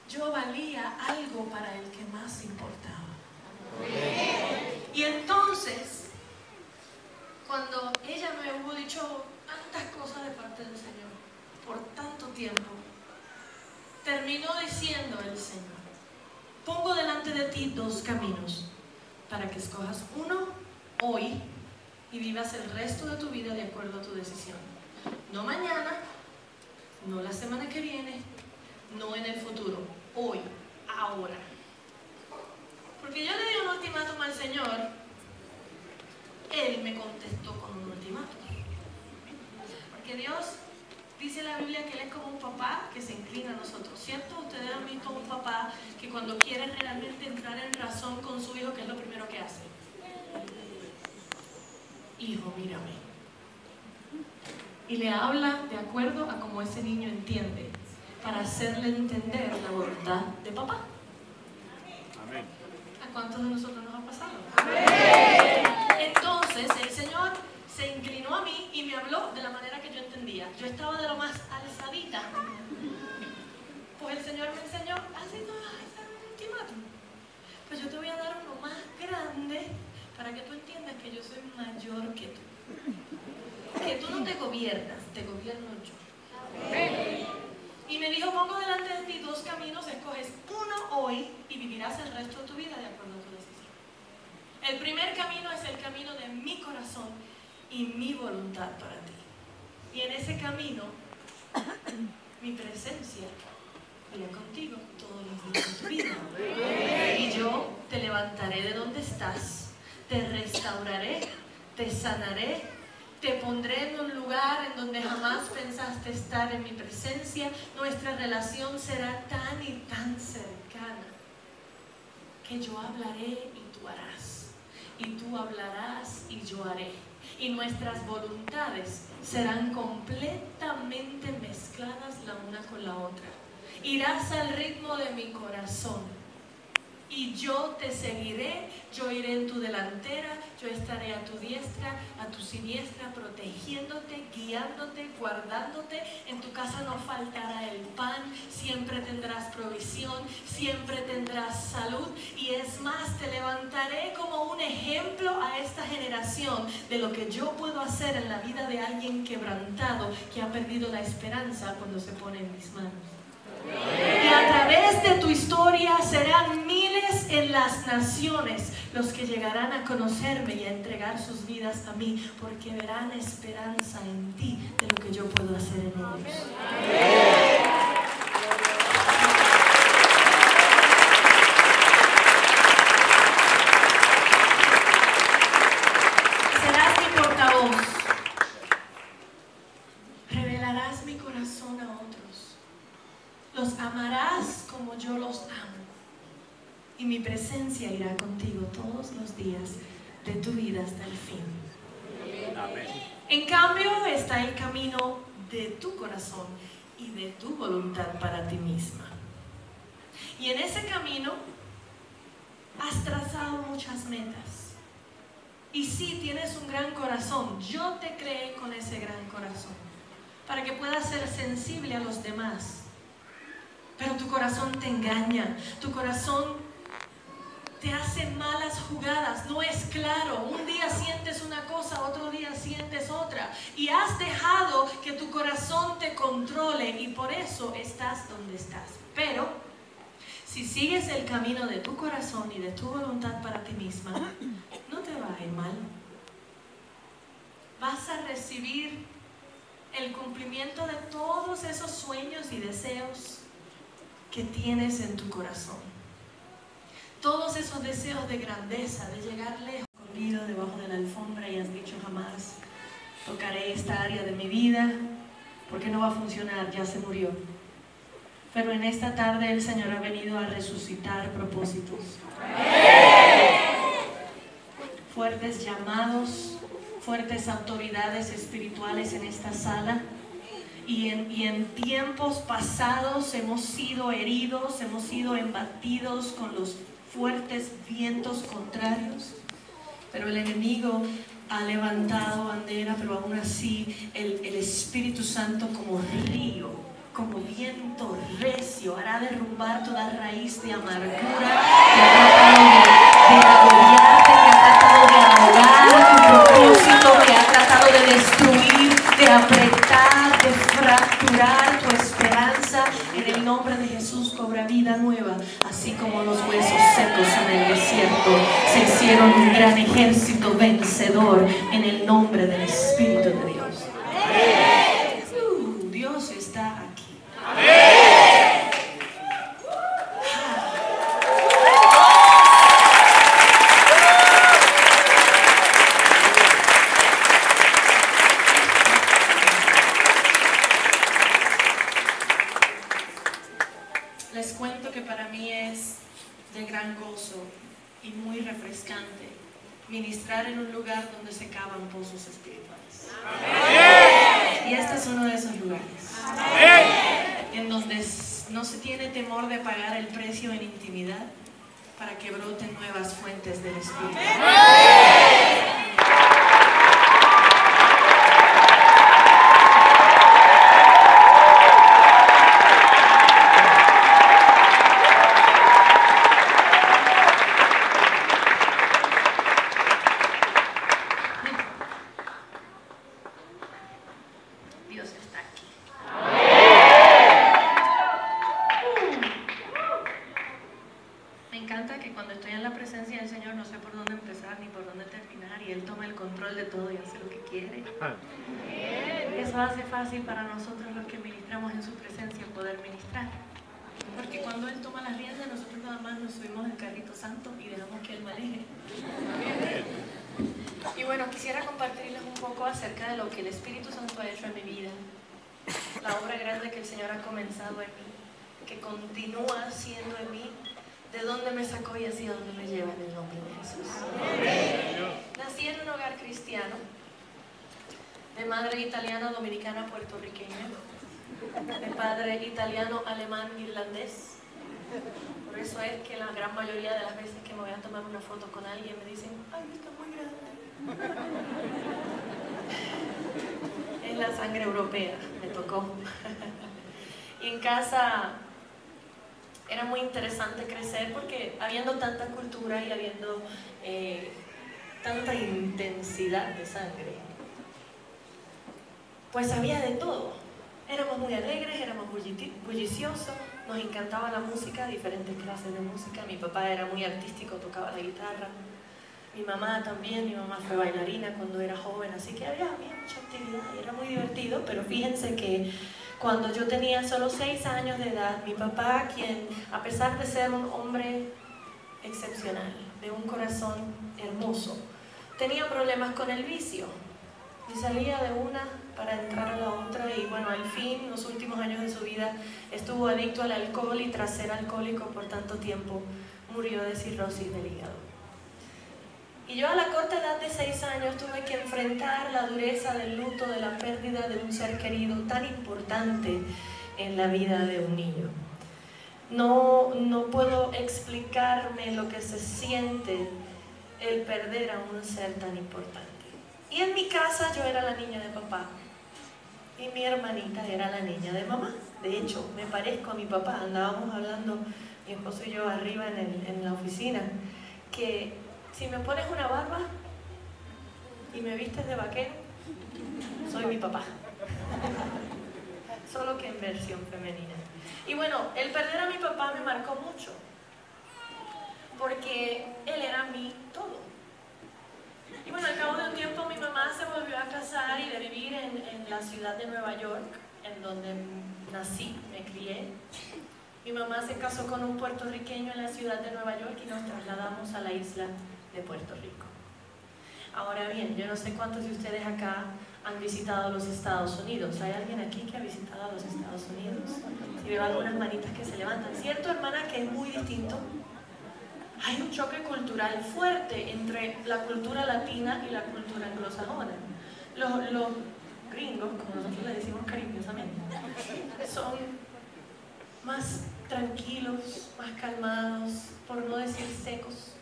yo valía algo para el que más importaba. Y entonces, cuando ella me hubo dicho tantas cosas de parte del Señor por tanto tiempo, terminó diciendo el Señor: pongo delante de ti 2 caminos para que escojas uno hoy y vivas el resto de tu vida de acuerdo a tu decisión. No mañana, no la semana que viene, no en el futuro. Hoy, ahora. Porque yo le di un ultimátum al Señor, Él me contestó con un ultimátum. Porque Dios, dice la Biblia que Él es como un papá que se inclina a nosotros, ¿cierto? Ustedes han visto un papá que cuando quiere realmente entrar en razón con su hijo, ¿qué es lo primero que hace? Hijo, mírame. Y le habla de acuerdo a como ese niño entiende, para hacerle entender la voluntad de papá. Amén. ¿A cuántos de nosotros nos ha pasado? Amén. Entonces el Señor se inclinó a mí y me habló de la manera que yo entendía. Yo estaba de lo más alzadita. Pues el Señor me enseñó: así no vas a hacer un ultimátum. Pues yo te voy a dar uno más grande para que tú entiendas que yo soy mayor que tú. Que tú no te gobiernas, te gobierno yo. Amén. Y me dijo: pongo delante de ti 2 caminos, escoges uno hoy y vivirás el resto de tu vida de acuerdo a tu decisión. El primer camino es el camino de mi corazón y mi voluntad para ti. Y en ese camino, mi presencia irá contigo todos los días de tu vida. Y yo te levantaré de donde estás, te restauraré, te sanaré, te pondré en un lugar en donde jamás pensaste estar en mi presencia. Nuestra relación será tan y tan cercana que yo hablaré y tú harás, y tú hablarás y yo haré. y nuestras voluntades serán completamente mezcladas la una con la otra. Irás al ritmo de mi corazón y yo te seguiré, yo iré en tu delantera, yo estaré a tu diestra, a tu siniestra, protegiéndote, guiándote, guardándote. En tu casa no faltará el pan, siempre tendrás provisión, siempre tendrás salud. Y es más, te levantaré como un ejemplo a esta generación de lo que yo puedo hacer en la vida de alguien quebrantado que ha perdido la esperanza cuando se pone en mis manos. Y a través de tu historia serán miles en las naciones los que llegarán a conocerme y a entregar sus vidas a mí, porque verán esperanza en ti de lo que yo puedo hacer en ellos. Serás mi portavoz. Revelarás mi corazón a otros. Los amarás como yo los amo. Y mi presencia irá contigo todos los días de tu vida hasta el fin. Amén. En cambio está el camino de tu corazón y de tu voluntad para ti misma. Y en ese camino has trazado muchas metas. Y sí, tienes un gran corazón. Yo te creé con ese gran corazón para que puedas ser sensible a los demás. Pero tu corazón te engaña, tu corazón te hace malas jugadas, no es claro. Un día sientes una cosa, otro día sientes otra. Y has dejado que tu corazón te controle y por eso estás donde estás. Pero si sigues el camino de tu corazón y de tu voluntad para ti misma, no te va a ir mal. Vas a recibir el cumplimiento de todos esos sueños y deseos que tienes en tu corazón. Todos esos deseos de grandeza, de llegar lejos, escondido debajo de la alfombra y has dicho jamás tocaré esta área de mi vida porque no va a funcionar, ya se murió. Pero en esta tarde el Señor ha venido a resucitar propósitos. Fuertes llamados, fuertes autoridades espirituales en esta sala. Y en tiempos pasados hemos sido heridos, hemos sido embatidos con los fuertes vientos contrarios. Pero el enemigo ha levantado bandera, pero aún así el Espíritu Santo como río, como viento recio, hará derrumbar toda raíz de amargura que ha tratado de agobiarte, que ha tratado de ahogar tu propósito, que ha tratado de destruir, de apretar, de fracturar tu esperanza. En el nombre de Jesús cobra vida nueva, así como los huesos secos en el desierto se hicieron un gran ejército vencedor en el nombre del Espíritu de Dios. Dios está aquí. Les cuento que para mí es de gran gozo y muy refrescante ministrar en un lugar donde se cavan pozos espirituales. Amén. Y este es uno de esos lugares. Amén. En donde no se tiene temor de pagar el precio en intimidad para que broten nuevas fuentes del Espíritu. Amén. Eso hace fácil para nosotros los que ministramos en su presencia poder ministrar, porque cuando Él toma las riendas nosotros nada más nos subimos al carrito santo y dejamos que Él maneje. Y bueno, quisiera compartirles un poco acerca de lo que el Espíritu Santo ha hecho en mi vida, la obra grande que el Señor ha comenzado en mí, que continúa haciendo en mí, de dónde me sacó y hacia dónde me lleva en el nombre de Jesús. Nací en un hogar cristiano, madre italiana, dominicana, puertorriqueña, de padre italiano, alemán, irlandés. Por eso es que la gran mayoría de las veces que me voy a tomar una foto con alguien me dicen, ay, está muy grande. Es la sangre europea, me tocó. Y en casa era muy interesante crecer porque habiendo tanta cultura y habiendo tanta intensidad de sangre, pues había de todo. Éramos muy alegres, éramos bulliciosos, nos encantaba la música, diferentes clases de música. Mi papá era muy artístico, tocaba la guitarra. Mi mamá también, mi mamá fue bailarina cuando era joven, así que había mucha actividad y era muy divertido. Pero fíjense que cuando yo tenía solo 6 años de edad, mi papá, quien a pesar de ser un hombre excepcional, de un corazón hermoso, tenía problemas con el vicio y salía de una para entrar a la otra, y bueno, al fin, los últimos años de su vida, estuvo adicto al alcohol y tras ser alcohólico por tanto tiempo, murió de cirrosis del hígado. Y yo a la corta edad de 6 años tuve que enfrentar la dureza del luto, de la pérdida de un ser querido tan importante en la vida de un niño. No puedo explicarme lo que se siente el perder a un ser tan importante. Y en mi casa yo era la niña de papá y mi hermanita era la niña de mamá. De hecho, me parezco a mi papá. Andábamos hablando, mi esposo y yo, arriba en la oficina, que si me pones una barba y me vistes de vaquero, soy mi papá. Solo que en versión femenina. Y bueno, el perder a mi papá me marcó mucho, porque él era mi todo. Y bueno, al cabo de un tiempo mi mamá se volvió a casar y de vivir en la ciudad de Nueva York, en donde nací, me crié. Mi mamá se casó con un puertorriqueño en la ciudad de Nueva York y nos trasladamos a la isla de Puerto Rico. Ahora bien, yo no sé cuántos de ustedes acá han visitado los Estados Unidos. ¿Hay alguien aquí que ha visitado los Estados Unidos? Y veo algunas manitas que se levantan. ¿Cierto, hermana, que es muy distinto? Hay un choque cultural fuerte entre la cultura latina y la cultura anglosajona. Los gringos, como nosotros le decimos cariñosamente, son más tranquilos, más calmados, por no decir secos.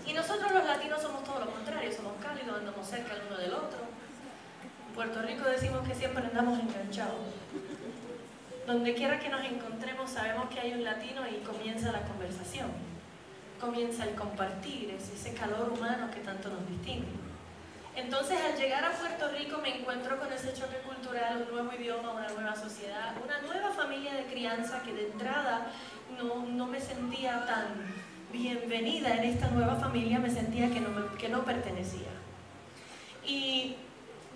Y nosotros los latinos somos todo lo contrario, somos cálidos, andamos cerca el uno del otro. En Puerto Rico decimos que siempre andamos enganchados. Donde quiera que nos encontremos sabemos que hay un latino y comienza la conversación. Comienza el compartir, ese calor humano que tanto nos distingue. Entonces, al llegar a Puerto Rico me encuentro con ese choque cultural, un nuevo idioma, una nueva sociedad, una nueva familia de crianza que de entrada no me sentía tan bienvenida en esta nueva familia, me sentía que no pertenecía. Y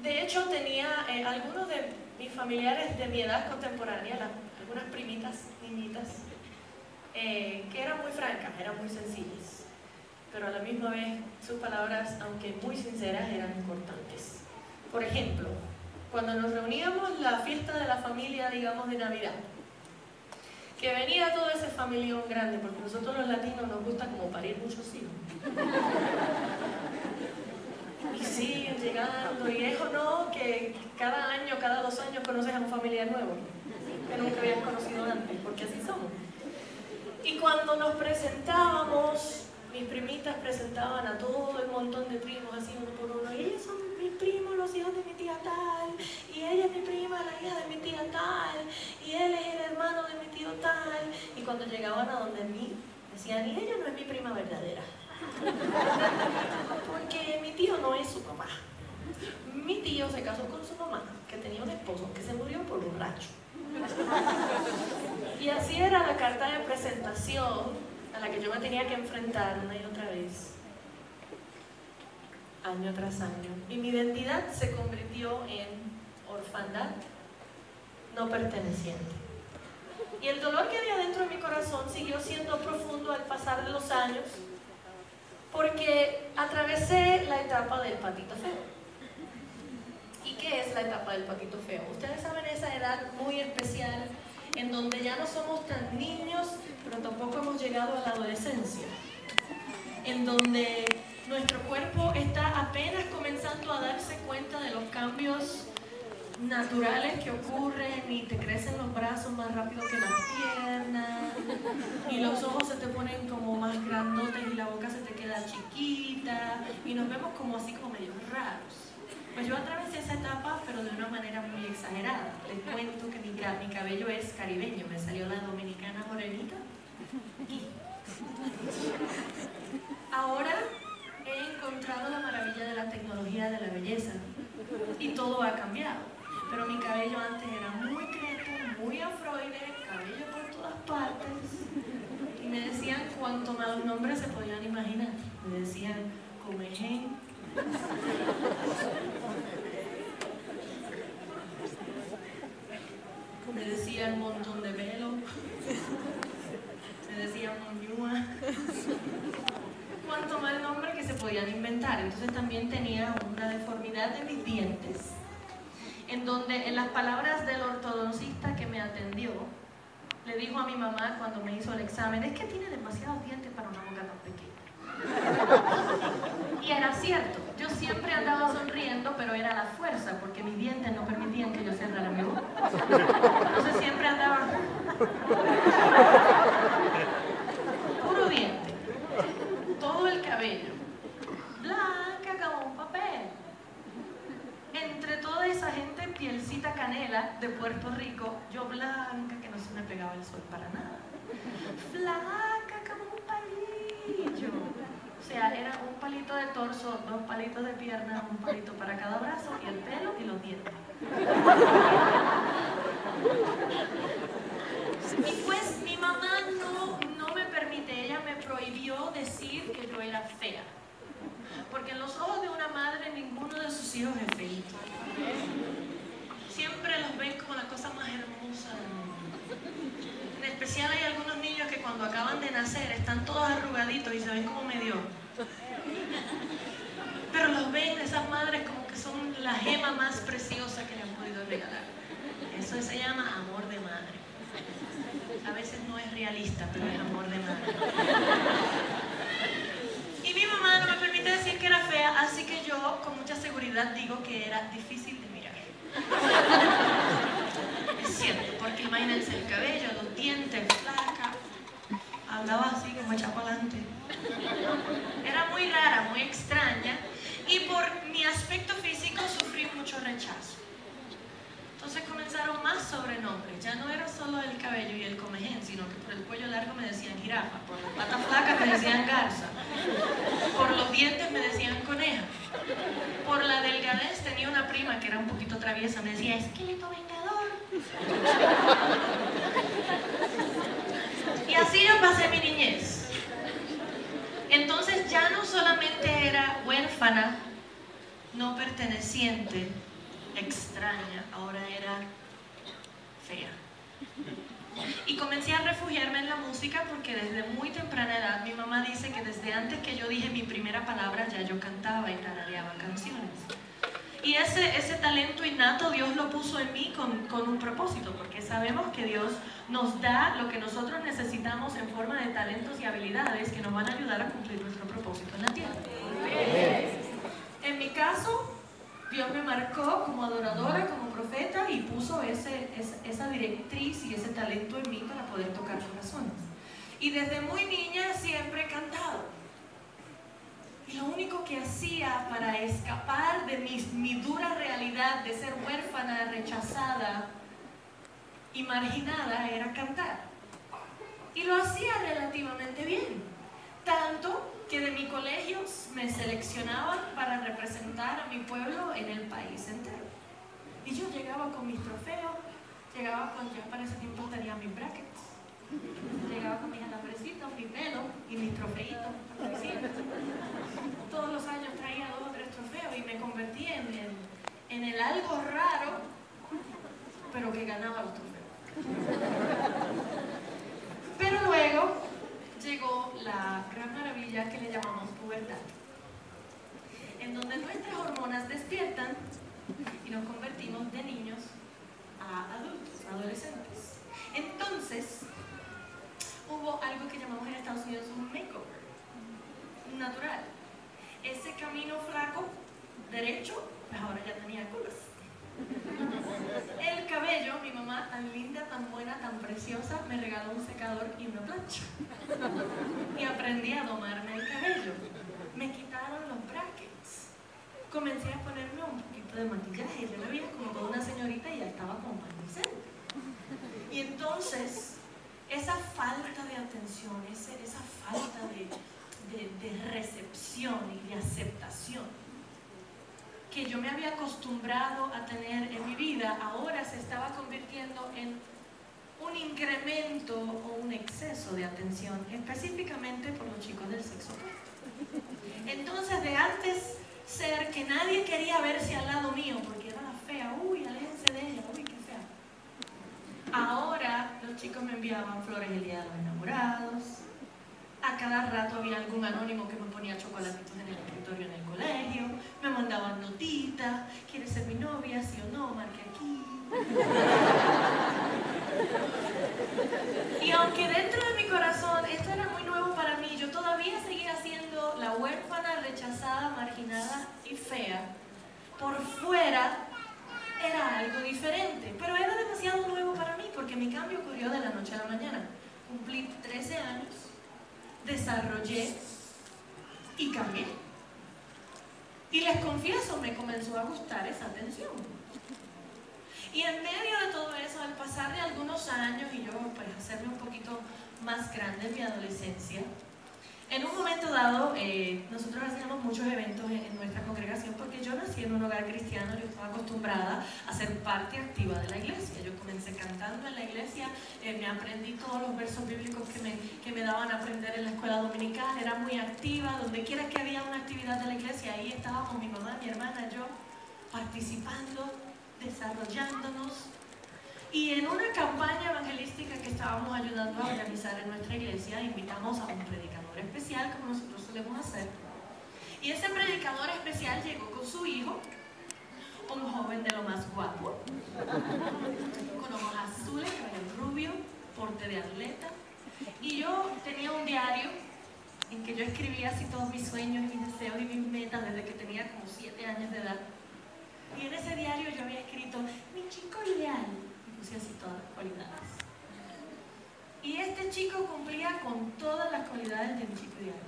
de hecho tenía algunos de mis familiares de mi edad contemporánea, algunas primitas, niñitas, que eran muy francas, eran muy sencillas, pero a la misma vez sus palabras, aunque muy sinceras, eran importantes. Por ejemplo, cuando nos reuníamos la fiesta de la familia, digamos de Navidad, que venía todo ese familión grande, porque nosotros los latinos nos gusta como parir muchos hijos. Y siguen llegando, y es o no que cada año, cada 2 años conoces a un familiar nuevo, que nunca habías conocido antes, porque así somos. Y cuando nos presentábamos, mis primitas presentaban a todo el montón de primos, así uno por uno, y ellos son mis primos, los hijos de mi tía tal, y ella es mi prima, la hija de mi tía tal, y él es el hermano de mi tío tal. Y cuando llegaban a donde mí, decían, y ella no es mi prima verdadera, porque mi tío no es su papá. Mi tío se casó con su mamá, que tenía un esposo que se murió por borracho. Y así era la carta de presentación a la que yo me tenía que enfrentar una y otra vez, año tras año. Y mi identidad se convirtió en orfandad no perteneciente. Y el dolor que había dentro de mi corazón siguió siendo profundo al pasar de los años, porque atravesé la etapa del patito feo. ¿Y qué es la etapa del patito feo? Ustedes saben, esa edad muy especial en donde ya no somos tan niños, pero tampoco hemos llegado a la adolescencia, en donde nuestro cuerpo está apenas comenzando a darse cuenta de los cambios naturales que ocurren y te crecen los brazos más rápido que las piernas y los ojos se te ponen como más grandotes y la boca se te queda chiquita y nos vemos como así como medio raros. Pues yo atravesé esa etapa pero de una manera muy exagerada. Les cuento que mi cabello es caribeño, me salió la dominicana morenita y ahora he encontrado la maravilla de la tecnología de la belleza y todo ha cambiado. Pero mi cabello antes era muy crepo, muy afroide, cabello por todas partes. Y me decían cuánto malos nombres se podían imaginar. Me decían comején. Me decían montón de pelo. Me decían moñúa. Cuánto mal nombre que se podían inventar. Entonces también tenía una deformidad de mis dientes, en donde en las palabras del ortodoncista que me atendió, le dijo a mi mamá cuando me hizo el examen, es que tiene demasiados dientes para una boca tan pequeña. Y era cierto, yo siempre andaba sonriendo, pero era la fuerza, porque mis dientes no permitían que yo cerrara mi boca. Entonces siempre andaba puro diente, todo el cabello, blanca como un papel. Entre toda esa gente pielcita canela de Puerto Rico, yo blanca que no se me pegaba el sol para nada, flaca como un palillo. O sea, era un palito de torso, 2 palitos de pierna, un palito para cada brazo y el pelo y los dientes. Y pues mi mamá no me permite, ella me prohibió decir que yo era fea. Porque en los ojos de una madre ninguno de sus hijos es feito. Siempre los ven como la cosa más hermosa del mundo. En especial hay algunos niños que cuando acaban de nacer están todos arrugaditos y se ven como medio. Pero los ven esas madres como que son la gema más preciosa que le han podido regalar. Eso se llama amor de madre. A veces no es realista, pero es amor de madre. Y mi mamá no me permite decir que era fea, así que yo con mucha seguridad digo que era difícil de mirar. Es cierto, porque imagínense el cabello, los dientes, flaca, hablaba así como hecha para adelante. Era muy rara, muy extraña, y por mi aspecto físico sufrí mucho rechazo. Entonces comenzaron más sobrenombres, ya no era solo el cabello y el comején, sino que por el cuello largo me decían jirafa, por las patas flacas me decían garza, por los dientes me decían coneja, por la delgadez tenía una prima que era un poquito traviesa, me decía esqueleto vengador. Y así yo pasé mi niñez. Entonces ya no solamente era huérfana, no perteneciente, extraña, ahora era fea. Y comencé a refugiarme en la música porque desde muy temprana edad mi mamá dice que desde antes que yo dije mi primera palabra ya yo cantaba y tarareaba canciones. Y ese talento innato Dios lo puso en mí con un propósito, porque sabemos que Dios nos da lo que nosotros necesitamos en forma de talentos y habilidades que nos van a ayudar a cumplir nuestro propósito en la tierra. En mi caso, Dios me marcó como adoradora, como profeta y puso esa directriz y ese talento en mí para poder tocar corazones. Y desde muy niña siempre he cantado. Y lo único que hacía para escapar de mi dura realidad de ser huérfana, rechazada y marginada era cantar. Y lo hacía relativamente bien. Tanto que de mi colegio me seleccionaban para representar a mi pueblo en el país entero. Y yo llegaba con mis trofeos, llegaba con, yo para ese tiempo tenía mis brackets, llegaba con mis alambrecitos, mi pelo y mis trofeitos. Todos los años traía 2 o 3 trofeos y me convertí en el algo raro, pero que ganaba los trofeos. Pero luego llegó la gran maravilla que le llamamos pubertad, en donde nuestras hormonas despiertan y nos convertimos de niños a adultos, adolescentes. Entonces, hubo algo que llamamos en Estados Unidos un makeover natural. Ese camino flaco, derecho, pues ahora ya tenía curvas. El cabello, mi mamá tan linda, tan buena, tan preciosa, me regaló un secador y una plancha. Y aprendí a domarme el cabello. Me quitaron los brackets. Comencé a ponerme un poquito de maquillaje. Yo me veía como toda una señorita y ya estaba como palmicente. Y entonces, esa falta de atención, esa falta de recepción y de aceptación que yo me había acostumbrado a tener en mi vida, ahora se estaba convirtiendo en un incremento o un exceso de atención, específicamente por los chicos del sexo opuesto. Entonces, de antes ser que nadie quería verse al lado mío porque era la fea, uy, aléjense de ella, uy, qué fea. Ahora los chicos me enviaban flores el día de los enamorados. A cada rato había algún anónimo que me ponía chocolatitos en el escritorio en el colegio, me mandaban notitas, ¿quieres ser mi novia? Sí o no, marque aquí. Y aunque dentro de mi corazón esto era muy nuevo para mí, yo todavía seguía siendo la huérfana, rechazada, marginada y fea. Por fuera era algo diferente, pero era demasiado nuevo para mí porque mi cambio ocurrió de la noche a la mañana. Cumplí 13 años, desarrollé y cambié. Y les confieso, me comenzó a gustar esa atención. Y en medio de todo eso, al pasar de algunos años y yo pues hacerme un poquito más grande en mi adolescencia, en un momento dado, nosotros hacíamos muchos eventos en nuestra congregación porque yo nací en un hogar cristiano, yo estaba acostumbrada a ser parte activa de la iglesia. Yo comencé cantando en la iglesia, me aprendí todos los versos bíblicos que me daban a aprender en la escuela dominical, era muy activa, donde quiera que había una actividad de la iglesia, ahí estábamos mi mamá, mi hermana, yo, participando, desarrollándonos. Y en una campaña evangelística que estábamos ayudando a organizar en nuestra iglesia, invitamos a un predicador especial, como nosotros solemos hacer. Y ese predicador especial llegó con su hijo, un joven de lo más guapo, con ojos azules, cabello rubio, porte de atleta. Y yo tenía un diario en que yo escribía así todos mis sueños y mis deseos y mis metas desde que tenía como 7 años de edad. Y en ese diario yo había escrito, mi chico ideal. Puse así todas las cualidades. Y este chico cumplía con todas las cualidades de mi chico ideal.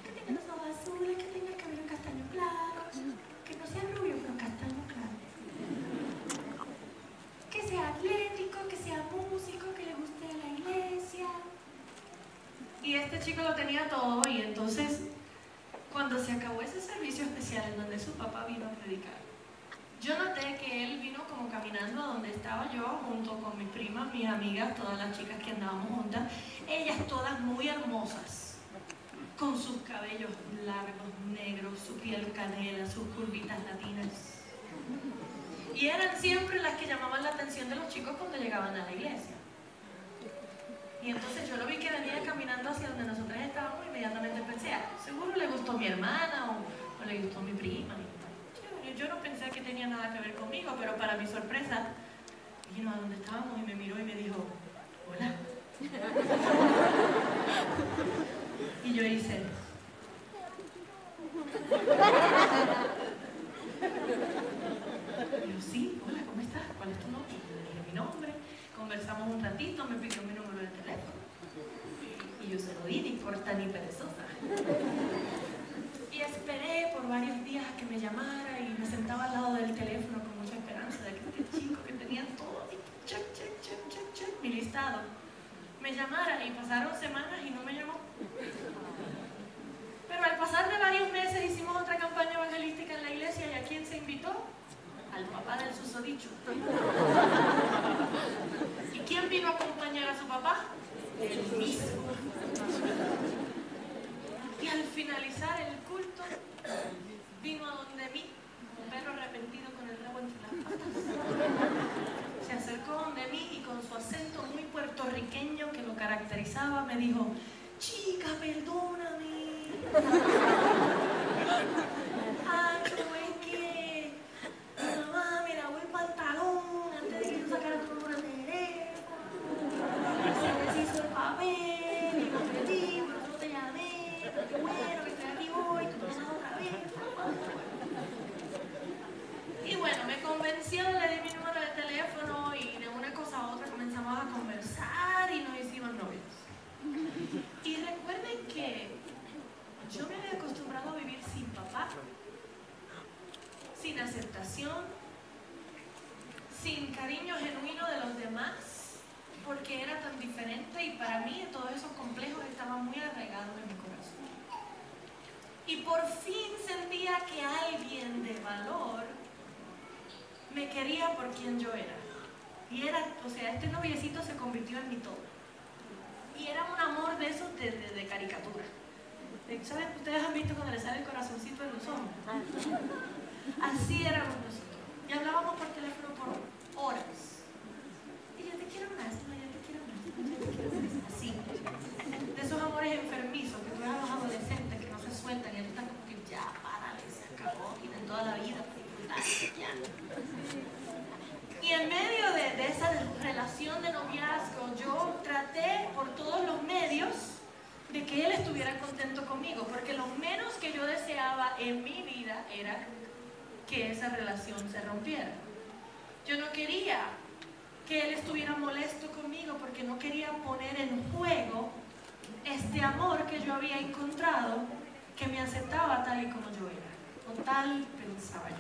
Que tenga los ojos azules, que tenga el cabello castaño claro, que no sea rubio, pero castaño claro. Que sea atlético, que sea músico, que le guste la iglesia. Y este chico lo tenía todo, y entonces, cuando se acabó ese servicio especial en donde su papá vino a predicar, yo noté que él vino como caminando a donde estaba yo, junto con mis primas, mis amigas, todas las chicas que andábamos juntas, ellas todas muy hermosas, con sus cabellos largos, negros, su piel canela, sus curvitas latinas. Y eran siempre las que llamaban la atención de los chicos cuando llegaban a la iglesia. Y entonces yo lo vi que venía caminando hacia donde nosotros estábamos, y inmediatamente pensé, seguro le gustó mi hermana o le gustó mi prima. Yo no pensé que tenía nada que ver conmigo, pero para mi sorpresa, vino a donde estábamos y me miró y me dijo, hola. Y yo hice. Y yo, sí, hola, ¿cómo estás? ¿Cuál es tu nombre? Le dije mi nombre, conversamos un ratito, me pidió mi número de teléfono. Y yo se lo di, ni corta ni perezosa. Y esperé por varios días a que me llamara y me sentaba al lado del teléfono con mucha esperanza de que este chico que tenía todo, check, mi listado, me llamara. Y pasaron semanas y no me llamó. Pero al pasar de varios meses hicimos otra campaña evangelística en la iglesia, y ¿a quién se invitó? Al papá del susodicho. ¿Y quién vino a acompañar a su papá? El mismo. Y al finalizar el culto, vino a donde mí, un perro arrepentido con el rabo entre las patas. Se acercó donde mí y con su acento muy puertorriqueño que lo caracterizaba, me dijo, chica, perdóname. Pero es que mi mamá me lavó el pantalón antes de que yo sacara tu número de teléfono. Se deshizo el papel y lo metí, pero no te llamé. Qué bueno que estoy aquí hoy, tú me otra vez. Y bueno, me convenció, le aceptación, sin cariño genuino de los demás, porque era tan diferente y para mí todos esos complejos estaban muy arraigados en mi corazón. Y por fin sentía que alguien de valor me quería por quien yo era. Y era, o sea, este noviecito se convirtió en mi todo. Y era un amor de esos de caricatura. ¿Saben? Ustedes han visto cuando le sale el corazoncito en los hombres. Así éramos nosotros. Y hablábamos por teléfono por horas. Y yo te quiero más, no, yo te quiero más, no, yo te quiero más. Así. De esos amores enfermizos que tú ves a los adolescentes que no se sueltan y están como que ya, párale, se acabó, tienen toda la vida para disfrutar, ya. Y en medio de esa relación de noviazgo, yo traté por todos los medios de que él estuviera contento conmigo, porque lo menos que yo deseaba en mi vida era que esa relación se rompiera. Yo no quería que él estuviera molesto conmigo, porque no quería poner en juego este amor que yo había encontrado, que me aceptaba tal y como yo era, o tal pensaba yo.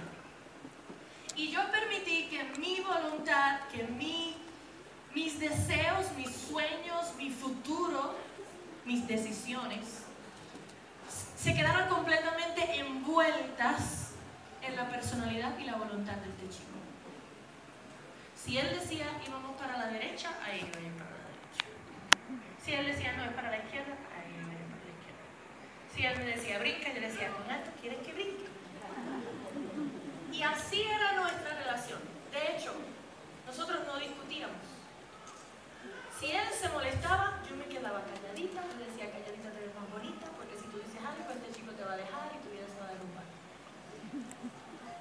Y yo permití que mi voluntad, que mis deseos, mis sueños, mi futuro, mis decisiones, se quedaron completamente envueltas en la personalidad y la voluntad de este chico. Si él decía íbamos para la derecha, ahí iba a ir para la derecha. Si él decía no, es para la izquierda, ahí iba a ir para la izquierda. Si él me decía brinca, yo le decía con alto, ¿quieres que brinque? Y así era nuestra relación. De hecho, nosotros no discutíamos. Si él se molestaba, yo me quedaba calladita, le decía calladita te ves más bonita, porque si tú dices algo, este chico te va a dejar y tu vida se va a derrumbar.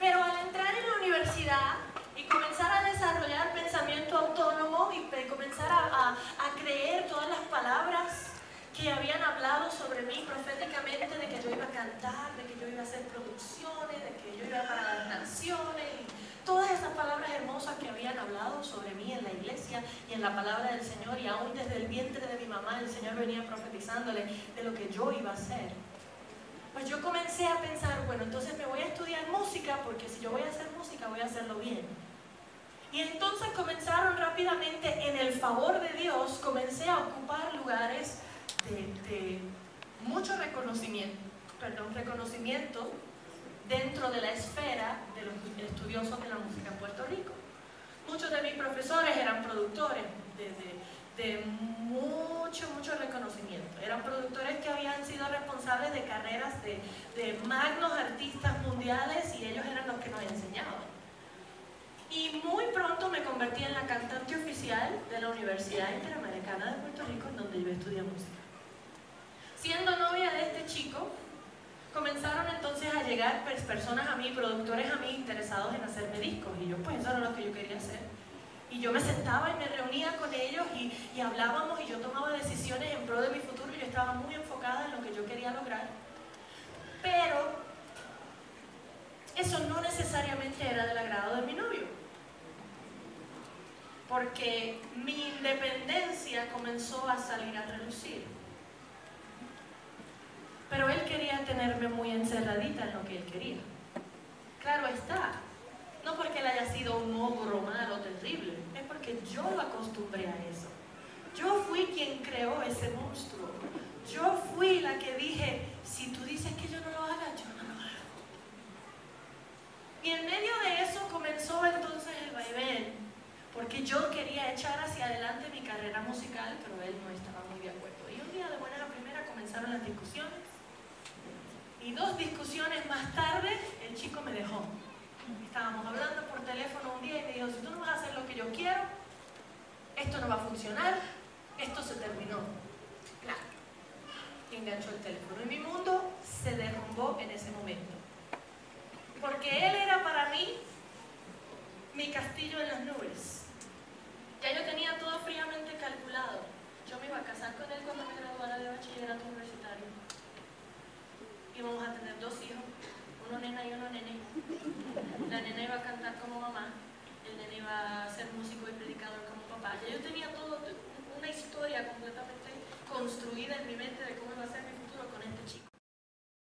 Pero al entrar en la universidad y comenzar a desarrollar pensamiento autónomo y comenzar a creer todas las palabras que habían hablado sobre mí proféticamente, de que yo iba a cantar, de que yo iba a hacer producciones, de que yo iba para las naciones, y todas esas palabras hermosas que habían hablado sobre mí en la iglesia y en la palabra del Señor, y aún desde el vientre de mi mamá el Señor venía profetizándole de lo que yo iba a hacer. Pues yo comencé a pensar, bueno, entonces me voy a estudiar música, porque si yo voy a hacer música voy a hacerlo bien. Y entonces comenzaron rápidamente, en el favor de Dios, comencé a ocupar lugares de mucho reconocimiento dentro de la esfera de los estudiosos de la música en Puerto Rico. Muchos de mis profesores eran productores de mucho reconocimiento. Eran productores que habían sido responsables de carreras de magnos artistas mundiales, y ellos eran los que nos enseñaban. Y muy pronto me convertí en la cantante oficial de la Universidad Interamericana de Puerto Rico, en donde yo estudié música. Siendo novia de este chico, comenzaron entonces a llegar personas a mí, productores a mí, interesados en hacerme discos, y yo pues eso era lo que yo quería hacer. Y yo me sentaba y me reunía con ellos y hablábamos, y yo tomaba decisiones en pro de mi futuro, y yo estaba muy enfocada en lo que yo quería lograr. Pero eso no necesariamente era del agrado de mi novio, porque mi independencia comenzó a salir a relucir. Pero él quería tenerme muy encerradita en lo que él quería. Claro está, no porque él haya sido un ogro malo, terrible, es porque yo lo acostumbré a eso. Yo fui quien creó ese monstruo. Yo fui la que dije, si tú dices que yo no lo haga, yo no lo hago. Y en medio de eso comenzó entonces el vaivén, porque yo quería echar hacia adelante mi carrera musical, pero él no estaba muy de acuerdo. Y un día de buena a primera comenzaron las discusiones. Y 2 discusiones más tarde, el chico me dejó. Estábamos hablando por teléfono un día y me dijo, si tú no vas a hacer lo que yo quiero, esto no va a funcionar, esto se terminó. Claro. Y enganchó el teléfono. Y mi mundo se derrumbó en ese momento. Porque él era para mí mi castillo en las nubes. Ya yo tenía todo fríamente calculado. Yo me iba a casar con él cuando me graduara de bachillerato universitario. Íbamos a tener 2 hijos, uno nena y uno nene. La nena iba a cantar como mamá, el nene iba a ser músico y predicador como papá. Ya yo tenía todo, una historia completamente construida en mi mente de cómo iba a ser